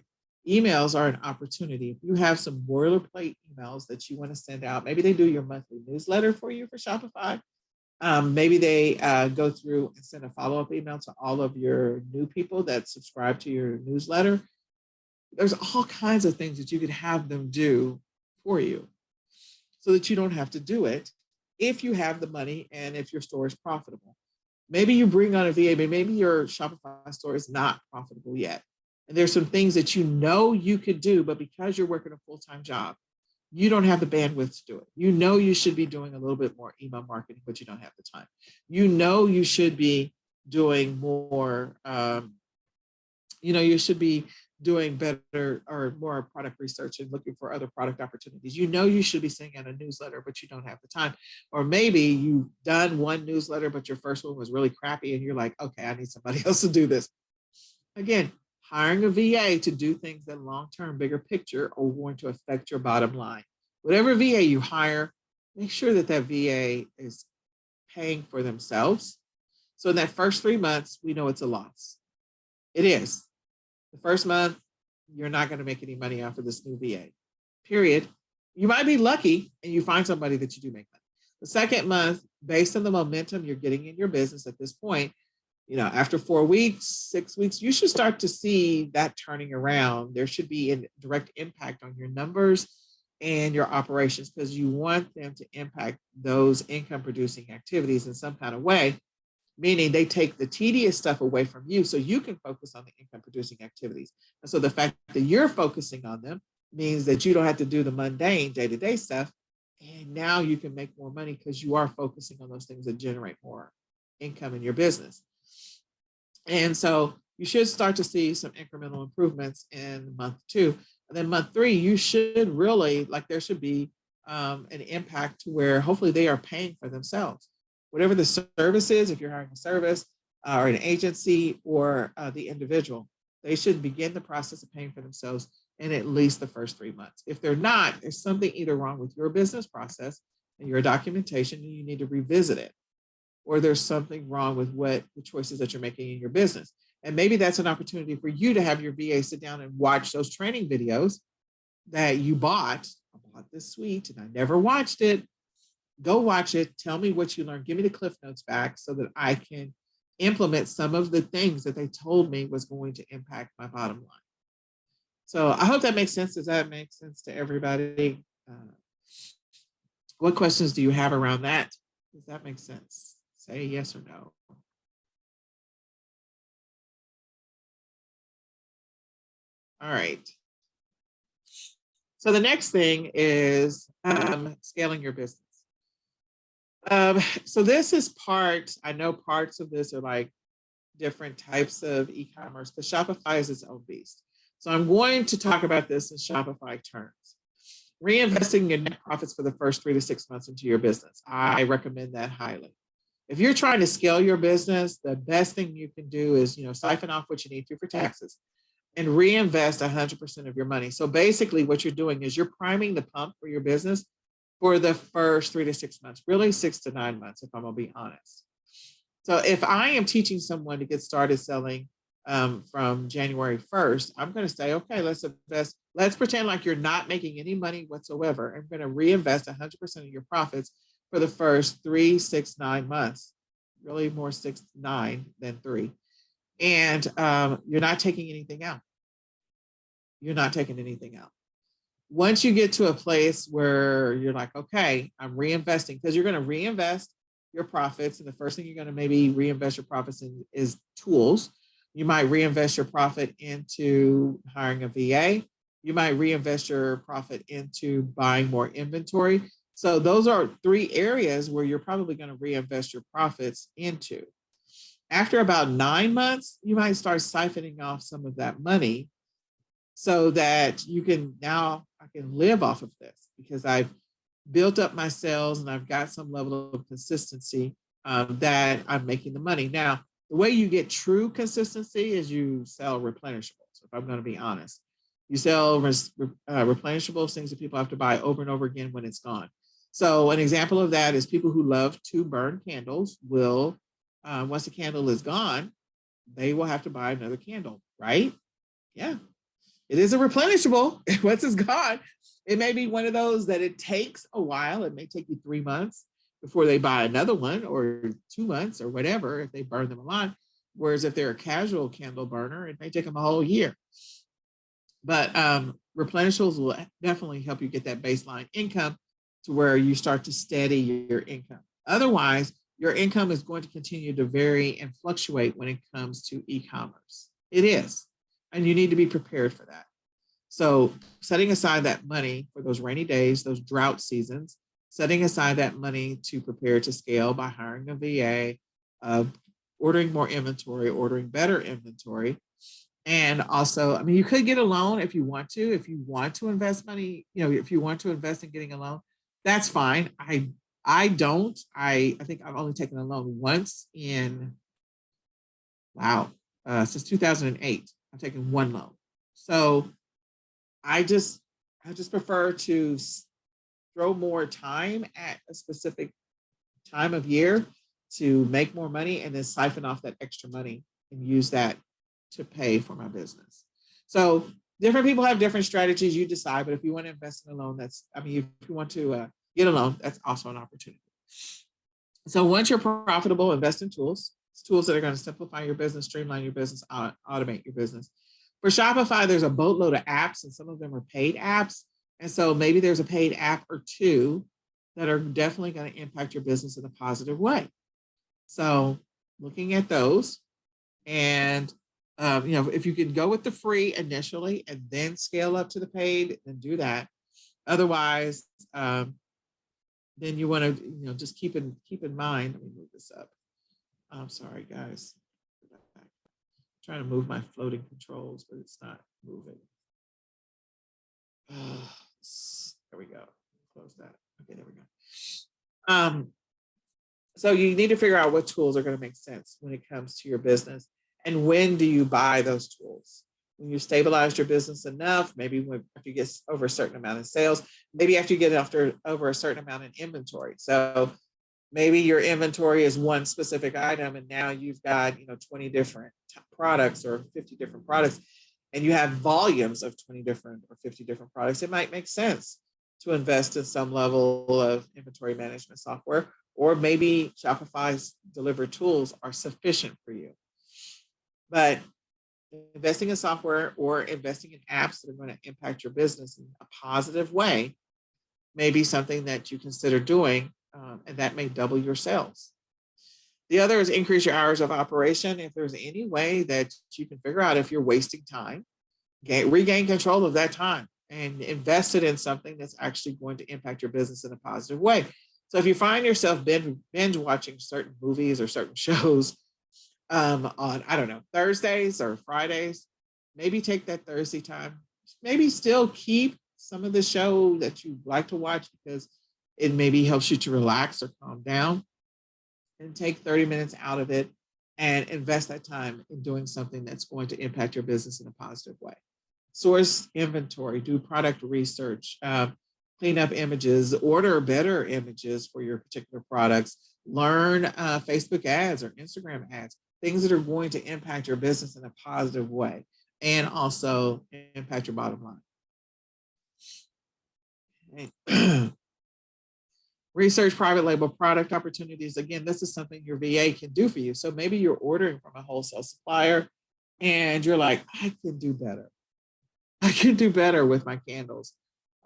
S1: emails are an opportunity. If you have some boilerplate emails that you want to send out, maybe they do your monthly newsletter for you for Shopify. Maybe they go through and send a follow-up email to all of your new people that subscribe to your newsletter. There's all kinds of things that you could have them do for you so that you don't have to do it if you have the money and if your store is profitable. Maybe you bring on a VA, but maybe your Shopify store is not profitable yet. And there's some things that you could do, but because you're working a full-time job, you don't have the bandwidth to do it. You should be doing a little bit more email marketing, but you don't have the time. You should be doing more, you should be doing better or more product research and looking for other product opportunities. You should be sending out a newsletter, but you don't have the time. Or maybe you've done one newsletter, but your first one was really crappy, and you're like, okay, I need somebody else to do this. Again, hiring a VA to do things that long-term, bigger picture are going to affect your bottom line. Whatever VA you hire, make sure that VA is paying for themselves. So in that first 3 months, we know it's a loss. It is. The first month, you're not going to make any money off of this new VA, period. You might be lucky and you find somebody that you do make money. The second month, based on the momentum you're getting in your business at this point, after 4 weeks, 6 weeks, you should start to see that turning around. There should be a direct impact on your numbers and your operations, because you want them to impact those income producing activities in some kind of way, meaning they take the tedious stuff away from you so you can focus on the income producing activities. And so the fact that you're focusing on them means that you don't have to do the mundane day-to-day stuff. And now you can make more money because you are focusing on those things that generate more income in your business. And so you should start to see some incremental improvements in month 2. And then month 3, you should really, there should be an impact to where hopefully they are paying for themselves. Whatever the service is, if you're hiring a service or an agency or the individual, they should begin the process of paying for themselves in at least the first 3 months. If they're not, there's something either wrong with your business process and your documentation, and you need to revisit it. Or there's something wrong with what the choices that you're making in your business. And maybe that's an opportunity for you to have your VA sit down and watch those training videos that you bought. I bought this suite and I never watched it. Go watch it. Tell me what you learned. Give me the Cliff Notes back so that I can implement some of the things that they told me was going to impact my bottom line. So I hope that makes sense. Does that make sense to everybody? What questions do you have around that? Does that make sense? Say yes or no. All right. So the next thing is scaling your business. So this is I know parts of this are like different types of e-commerce, but Shopify is its own beast. So I'm going to talk about this in Shopify terms. Reinvesting your net profits for the first 3 to 6 months into your business. I recommend that highly. If you're trying to scale your business, the best thing you can do is, siphon off what you need to for taxes and reinvest 100% of your money. So basically what you're doing is you're priming the pump for your business for the first 3 to 6 months, really 6 to 9 months, if I'm gonna be honest. So if I am teaching someone to get started selling from January 1st, I'm going to say, okay, let's invest. Let's pretend like you're not making any money whatsoever. I'm going to reinvest 100% of your profits for the first 3, 6, 9 months, really more 6, 9 than 3. And you're not taking anything out. You're not taking anything out. Once you get to a place where you're like, okay, I'm reinvesting, because you're going to reinvest your profits. And the first thing you're going to maybe reinvest your profits in is tools. You might reinvest your profit into hiring a VA. You might reinvest your profit into buying more inventory. So those are 3 areas where you're probably going to reinvest your profits into. After about 9 months, you might start siphoning off some of that money so that you can now, I can live off of this because I've built up my sales and I've got some level of consistency that I'm making the money. Now, the way you get true consistency is you sell replenishables. If I'm going to be honest, you sell replenishables, things that people have to buy over and over again when it's gone. So an example of that is people who love to burn candles will, once the candle is gone, they will have to buy another candle, right? Yeah. It is a replenishable. Once it's gone, it may be one of those that it takes a while. It may take you 3 months before they buy another one, or 2 months, or whatever, if they burn them a lot. Whereas if they're a casual candle burner, it may take them a whole year. But replenishables will definitely help you get that baseline income to where you start to steady your income. Otherwise, your income is going to continue to vary and fluctuate when it comes to e-commerce. It is. And you need to be prepared for that. So setting aside that money for those rainy days, those drought seasons, setting aside that money to prepare to scale by hiring a VA, ordering more inventory, ordering better inventory. And also, I mean, you could get a loan if you want to. If you want to invest money, if you want to invest in getting a loan, that's fine. I don't. I think I've only taken a loan once in, since 2008. I've taken one loan. So I just prefer to throw more time at a specific time of year to make more money and then siphon off that extra money and use that to pay for my business. So different people have different strategies. You decide, but if you want to invest in a loan, if you want to get a loan, that's also an opportunity. So once you're profitable, invest in tools that are going to simplify your business, streamline your business, automate your business. For Shopify, there's a boatload of apps, and some of them are paid apps. And so maybe there's a paid app or 2 that are definitely going to impact your business in a positive way. So looking at those, and if you can go with the free initially and then scale up to the paid, then do that. Otherwise, then you want to just keep in mind. Let me move this up. I'm sorry, guys. I'm trying to move my floating controls, but it's not moving. There we go. Close that. Okay, there we go. So you need to figure out what tools are going to make sense when it comes to your business, and when do you buy those tools? When you stabilized your business enough, maybe after you get over a certain amount of sales, maybe after you get over a certain amount in inventory. So maybe your inventory is one specific item, and now you've got 20 different products or 50 different products, and you have volumes of 20 different or 50 different products. It might make sense to invest in some level of inventory management software, or maybe Shopify's delivered tools are sufficient for you. But investing in software or investing in apps that are going to impact your business in a positive way may be something that you consider doing, and that may double your sales. The other is increase your hours of operation. If there's any way that you can figure out if you're wasting time, regain control of that time and invest it in something that's actually going to impact your business in a positive way. So if you find yourself binge watching certain movies or certain shows on, I don't know, Thursdays or Fridays, maybe take that Thursday time, maybe still keep some of the show that you like to watch because it maybe helps you to relax or calm down, and take 30 minutes out of it and invest that time in doing something that's going to impact your business in a positive way. Source inventory, do product research, clean up images, order better images for your particular products, learn Facebook ads or Instagram ads, things that are going to impact your business in a positive way and also impact your bottom line. Okay. Research private label product opportunities. Again, this is something your VA can do for you. So maybe you're ordering from a wholesale supplier and you're like, I can do better. I can do better with my candles.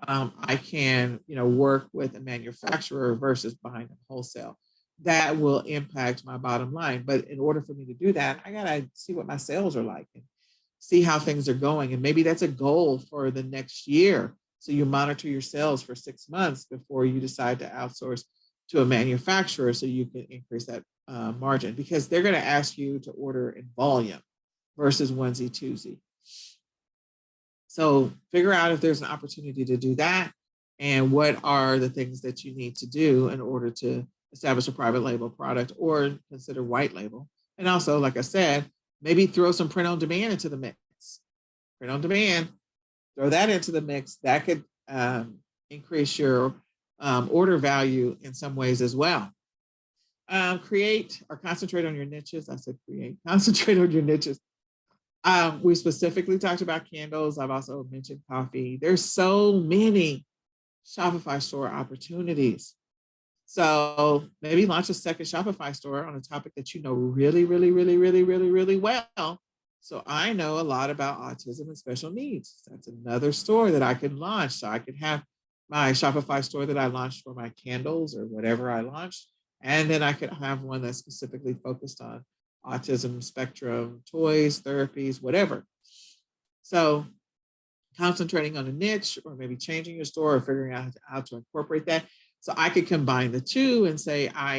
S1: I can, work with a manufacturer versus buying them wholesale. That will impact my bottom line. But in order for me to do that, I gotta see what my sales are like and see how things are going. And maybe that's a goal for the next year. So you monitor your sales for 6 months before you decide to outsource to a manufacturer so you can increase that margin, because they're going to ask you to order in volume versus onesie twosie. So figure out if there's an opportunity to do that and what are the things that you need to do in order to establish a private label product or consider white label. And also, like I said, maybe throw some print on demand into the mix. Print on demand, throw that into the mix. That could increase your order value in some ways as well. Create or concentrate on your niches. I said create, concentrate on your niches. We specifically talked about candles. I've also mentioned coffee. There's so many Shopify store opportunities. So maybe launch a second Shopify store on a topic that you know really, really, really, really, really, really well. So I know a lot about autism and special needs. That's another store that I could launch. So I could have my Shopify store that I launched for my candles or whatever I launched. And then I could have one that's specifically focused on autism spectrum, toys, therapies, whatever. So concentrating on a niche or maybe changing your store or figuring out how to incorporate that. So I could combine the two and say, I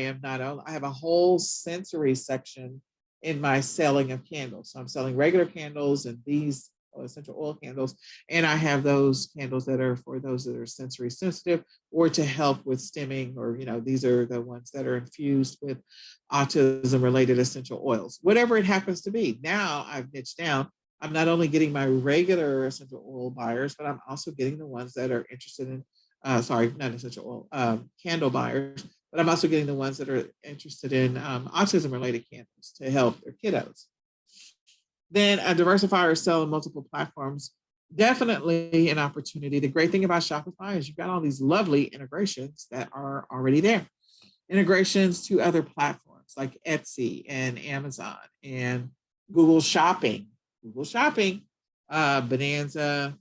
S1: have a whole sensory section in my selling of candles. So I'm selling regular candles and these essential oil candles. And I have those candles that are for those that are sensory sensitive or to help with stimming, or, these are the ones that are infused with autism related essential oils, whatever it happens to be. Now I've niched down. I'm not only getting my regular essential oil buyers, but I'm also getting the ones that are interested in, not essential oil, candle buyers, but I'm also getting the ones that are interested in autism related candles to help their kiddos. Then diversify or sell on multiple platforms. Definitely an opportunity. The great thing about Shopify is you've got all these lovely integrations that are already there. Integrations to other platforms like Etsy and Amazon and Google Shopping, Bonanza,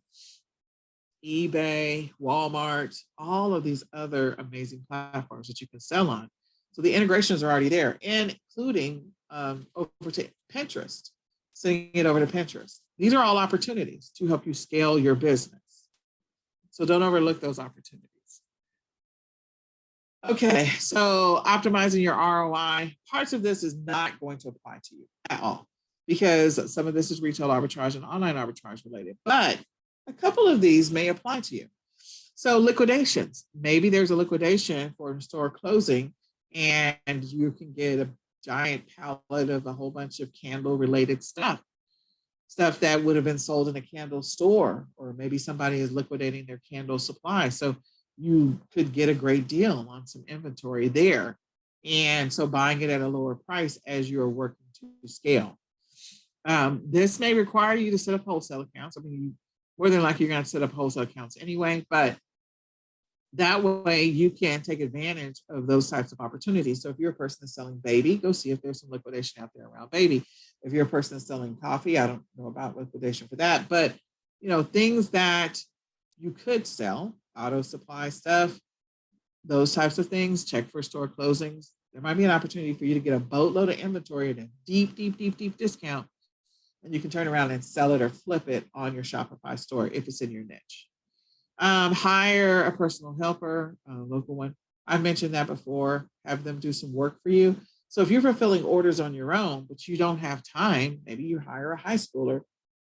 S1: eBay, Walmart, all of these other amazing platforms that you can sell on. So the integrations are already there, including over to Pinterest, sending it over to Pinterest. These are all opportunities to help you scale your business. So don't overlook those opportunities. Okay, so optimizing your ROI. Parts of this is not going to apply to you at all because some of this is retail arbitrage and online arbitrage related, but a couple of these may apply to you. So liquidations. Maybe there's a liquidation for a store closing and you can get a giant pallet of a whole bunch of candle related stuff that would have been sold in a candle store, or maybe somebody is liquidating their candle supply. So you could get a great deal on some inventory there. And so buying it at a lower price as you're working to scale. This may require you to set up wholesale accounts. I mean, more than likely you're going to set up wholesale accounts anyway, but That way you can take advantage of those types of opportunities. So if you're a person that's selling baby, go see if there's some liquidation out there around baby. If you're a person that's selling coffee, I don't know about liquidation for that, but things that you could sell, auto supply stuff, those types of things, check for store closings. There might be an opportunity for you to get a boatload of inventory at a deep, deep, deep, deep discount, and you can turn around and sell it or flip it on your Shopify store if it's in your niche. Hire a personal helper, a local one. I've mentioned that before. Have them do some work for you. So if you're fulfilling orders on your own, but you don't have time, maybe you hire a high schooler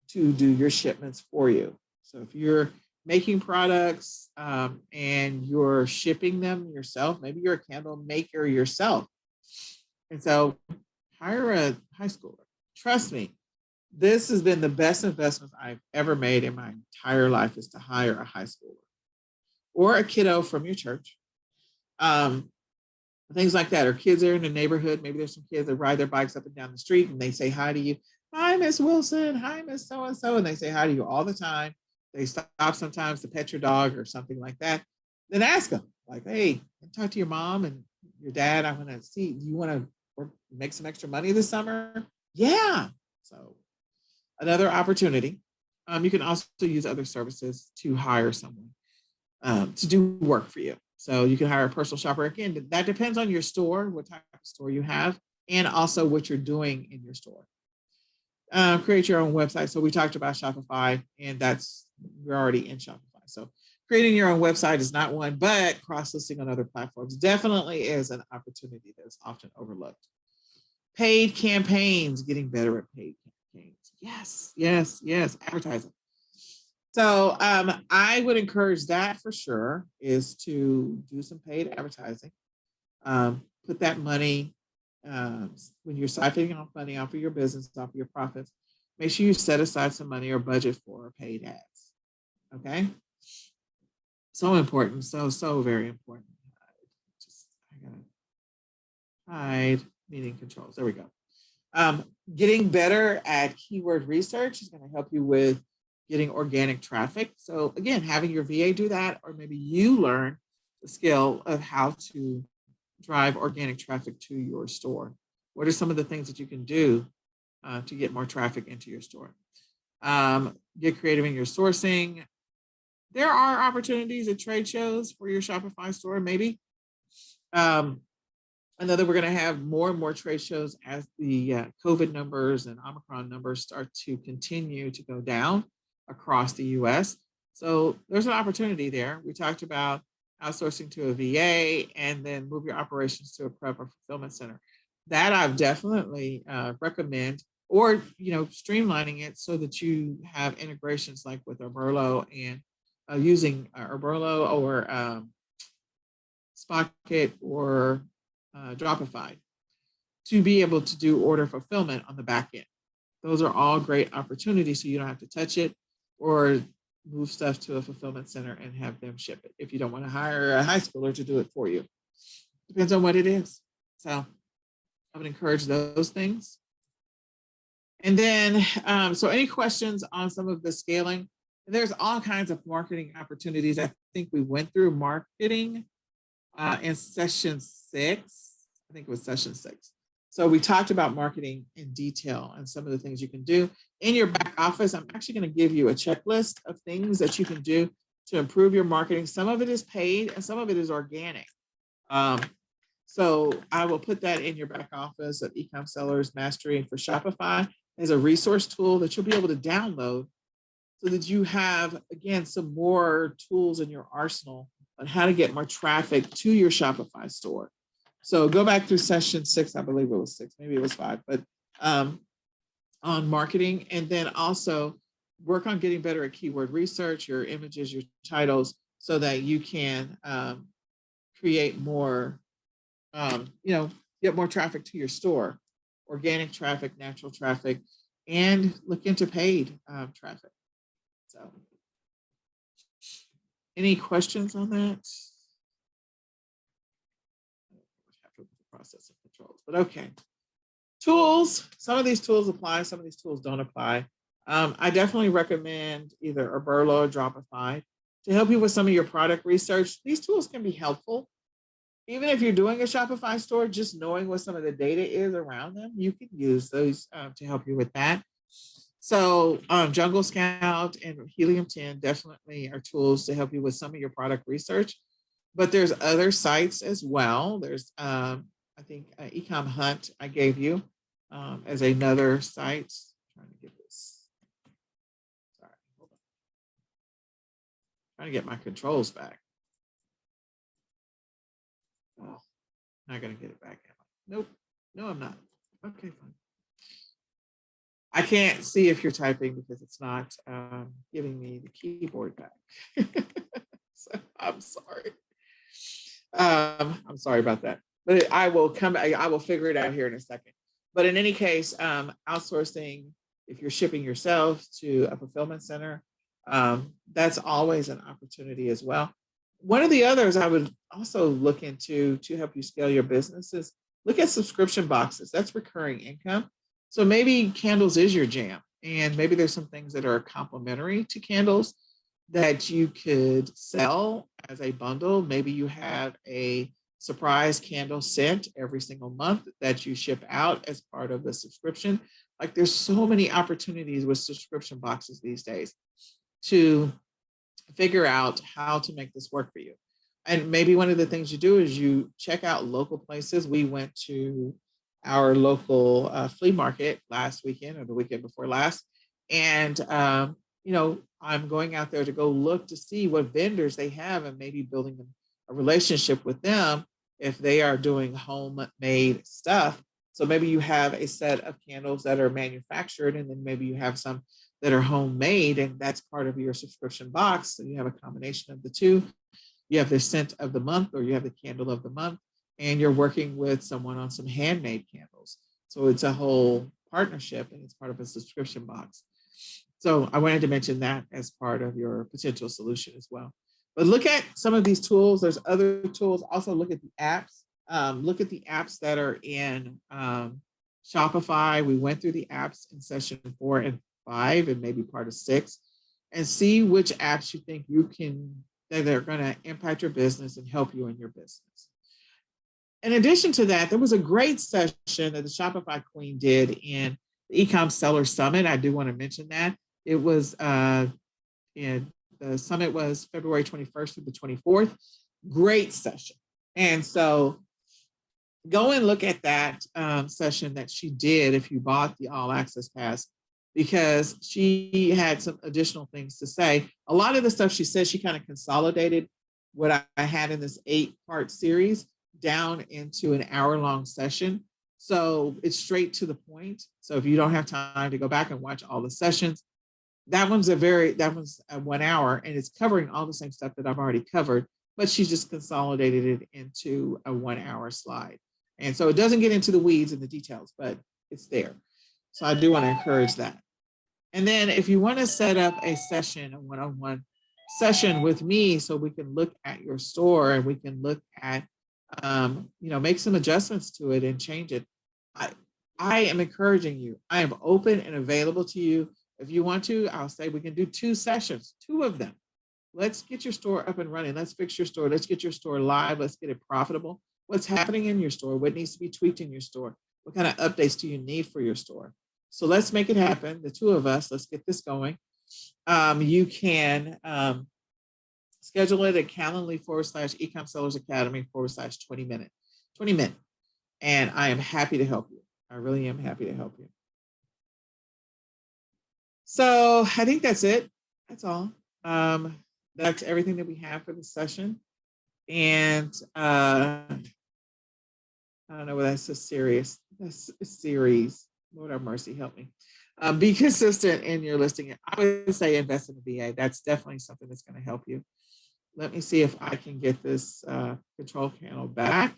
S1: to do your shipments for you. So if you're making products and you're shipping them yourself, maybe you're a candle maker yourself. And so hire a high schooler. Trust me, this has been the best investment I've ever made in my entire life, is to hire a high schooler or a kiddo from your church. Things like that, or kids are in the neighborhood. Maybe there's some kids that ride their bikes up and down the street and they say hi to you. Hi, Miss Wilson. Hi, Miss So-and-so. And they say hi to you all the time. They stop sometimes to pet your dog or something like that. Then ask them, like, hey, talk to your mom and your dad. I want to see, do you want to make some extra money this summer? Yeah. So another opportunity. You can also use other services to hire someone to do work for you. So you can hire a personal shopper. Again, that depends on your store, what type of store you have, and also what you're doing in your store. Create your own website. So we talked about Shopify, and we're already in Shopify. So creating your own website is not one, but cross-listing on other platforms definitely is an opportunity that is often overlooked. Paid campaigns, getting better at paid campaigns. Yes, yes, yes, advertising. So I would encourage that for sure, is to do some paid advertising. Put that money, when you're siphoning off money off of your business, off of your profits, make sure you set aside some money or budget for paid ads. Okay? So important. So very important. I gotta hide meeting controls. There we go. Getting better at keyword research is going to help you with getting organic traffic. So again, having your VA do that, or maybe you learn the skill of how to drive organic traffic to your store. What are some of the things that you can do to get more traffic into your store? Get creative in your sourcing. There are opportunities at trade shows for your Shopify store, maybe. I know that we're going to have more and more trade shows as the COVID numbers and Omicron numbers start to continue to go down across the US. So there's an opportunity there. We talked about outsourcing to a VA and then move your operations to a prep or fulfillment center. That I've definitely recommend, or streamlining it so that you have integrations like with Oberlo and using Oberlo or Spocket or Dropify to be able to do order fulfillment on the back end. Those are all great opportunities, so you don't have to touch it or move stuff to a fulfillment center and have them ship it if you don't want to hire a high schooler to do it for you. Depends on what it is. So I would encourage those things. And then, so any questions on some of the scaling? There's all kinds of marketing opportunities. I think we went through marketing in session 6. I think it was session 6. So we talked about marketing in detail and some of the things you can do in your back office. I'm actually going to give you a checklist of things that you can do to improve your marketing. Some of it is paid and some of it is organic. So I will put that in your back office of eCom Sellers Mastery for Shopify as a resource tool that you'll be able to download so that you have, again, some more tools in your arsenal on how to get more traffic to your Shopify store. So go back through session 6, I believe it was 6, maybe it was 5, but on marketing, and then also work on getting better at keyword research, your images, your titles, so that you can create more, get more traffic to your store, organic traffic, natural traffic, and look into paid traffic. So any questions on that? Process and controls, but okay. Tools, some of these tools apply, some of these tools don't apply. I definitely recommend either Oberlo or Dropify. to help you with some of your product research. These tools can be helpful. Even if you're doing a Shopify store, just knowing what some of the data is around them, you can use those to help you with that. So Jungle Scout and Helium 10 definitely are tools to help you with some of your product research. But there's other sites as well. There's, I think, eCom Hunt I gave you as another site. I'm trying to get this. Sorry, hold on. Trying to get my controls back. Oh, not going to get it back. Nope. No, I'm not. Okay, fine. I can't see if you're typing because it's not giving me the keyboard back. So I'm sorry. I'm sorry about that. But I will figure it out here in a second. But in any case, outsourcing, if you're shipping yourself to a fulfillment center, that's always an opportunity as well. One of the others I would also look into to help you scale your business is look at subscription boxes. That's recurring income. So maybe candles is your jam, and maybe there's some things that are complementary to candles that you could sell as a bundle. Maybe you have a surprise candle scent every single month that you ship out as part of the subscription. Like there's so many opportunities with subscription boxes these days to figure out how to make this work for you. And maybe one of the things you do is you check out local places. We went to our local flea market last weekend or the weekend before last. And, I'm going out there to go look to see what vendors they have and maybe building a relationship with them if they are doing homemade stuff. So maybe you have a set of candles that are manufactured, and then maybe you have some that are homemade, and that's part of your subscription box. So you have a combination of the two. You have the scent of the month, or you have the candle of the month, and you're working with someone on some handmade candles. So it's a whole partnership, and it's part of a subscription box. So I wanted to mention that as part of your potential solution as well. But look at some of these tools. There's other tools. Also look at the apps. Look at the apps that are in Shopify. We went through the apps in session 4 and 5 and maybe part of 6, and see which apps you think that are going to impact your business and help you in your business. In addition to that, there was a great session that the Shopify Queen did in the eCom Seller Summit. I do want to mention that. It was, the summit was February 21st through the 24th. Great session. And so go and look at that session that she did if you bought the All Access Pass, because she had some additional things to say. A lot of the stuff she said, she kind of consolidated what I had in this 8-part series down into an hour-long session. So it's straight to the point. So if you don't have time to go back and watch all the sessions, that one's a 1 hour, and it's covering all the same stuff that I've already covered, but she just consolidated it into a 1 hour slide. And so it doesn't get into the weeds and the details, but it's there. So I do want to encourage that. And then if you want to set up a session, a one-on-one session with me, so we can look at your store and we can look at, make some adjustments to it and change it. I am encouraging you. I am open and available to you. If you want to, I'll say we can do 2 sessions, 2 of them. Let's get your store up and running. Let's fix your store. Let's get your store live. Let's get it profitable. What's happening in your store? What needs to be tweaked in your store? What kind of updates do you need for your store? So let's make it happen. The 2 of us, let's get this going. You can schedule it at Calendly/eCom Sellers Academy /20 minute. And I am happy to help you. I really am happy to help you. So I think that's it. That's all. That's everything that we have for the session. And I don't know whether that's a series. That's a series. Lord have mercy, help me. Be consistent in your listing. I would say invest in the VA. That's definitely something that's going to help you. Let me see if I can get this control panel back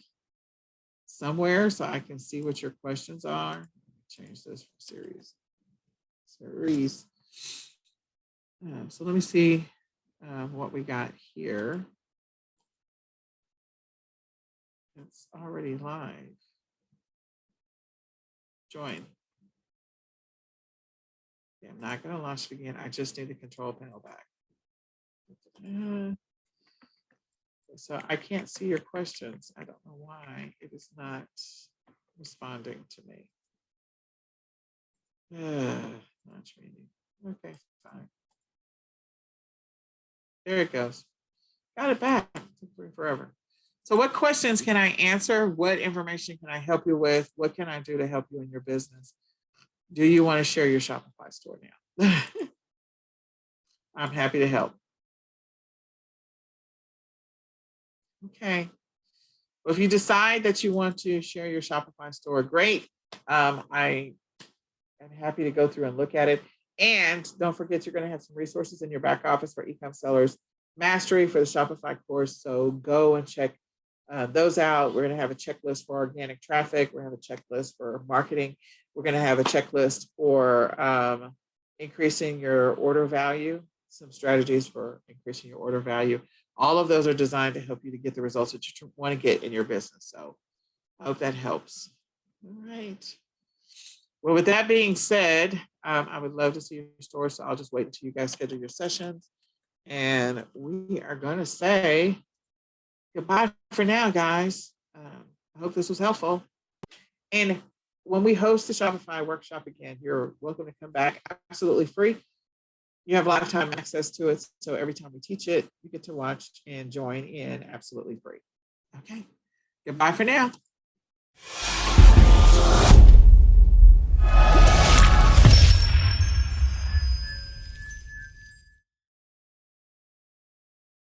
S1: somewhere so I can see what your questions are. Change this from series. So let me see what we got here. It's already live. Join. Okay, I'm not going to launch it again. I just need the control panel back. So I can't see your questions. I don't know why it is not responding to me. Not reading. Okay, fine. There it goes. Got it back. Took forever. So what questions can I answer? What information can I help you with? What can I do to help you in your business? Do you want to share your Shopify store now? I'm happy to help. Okay. Well, if you decide that you want to share your Shopify store, great. I am happy to go through and look at it. And don't forget, you're going to have some resources in your back office for eCom sellers mastery for the Shopify course. So go and check those out. We're going to have a checklist for organic traffic. We're going to have a checklist for marketing. We're going to have a checklist for increasing your order value, some strategies for increasing your order value. All of those are designed to help you to get the results that you want to get in your business. So I hope that helps. All right. Well, with that being said, I would love to see your store. So I'll just wait until you guys schedule your sessions. And we are going to say goodbye for now, guys. I hope this was helpful. And when we host the Shopify workshop again, you're welcome to come back absolutely free. You have lifetime access to it. So every time we teach it, you get to watch and join in absolutely free. Okay. Goodbye for now.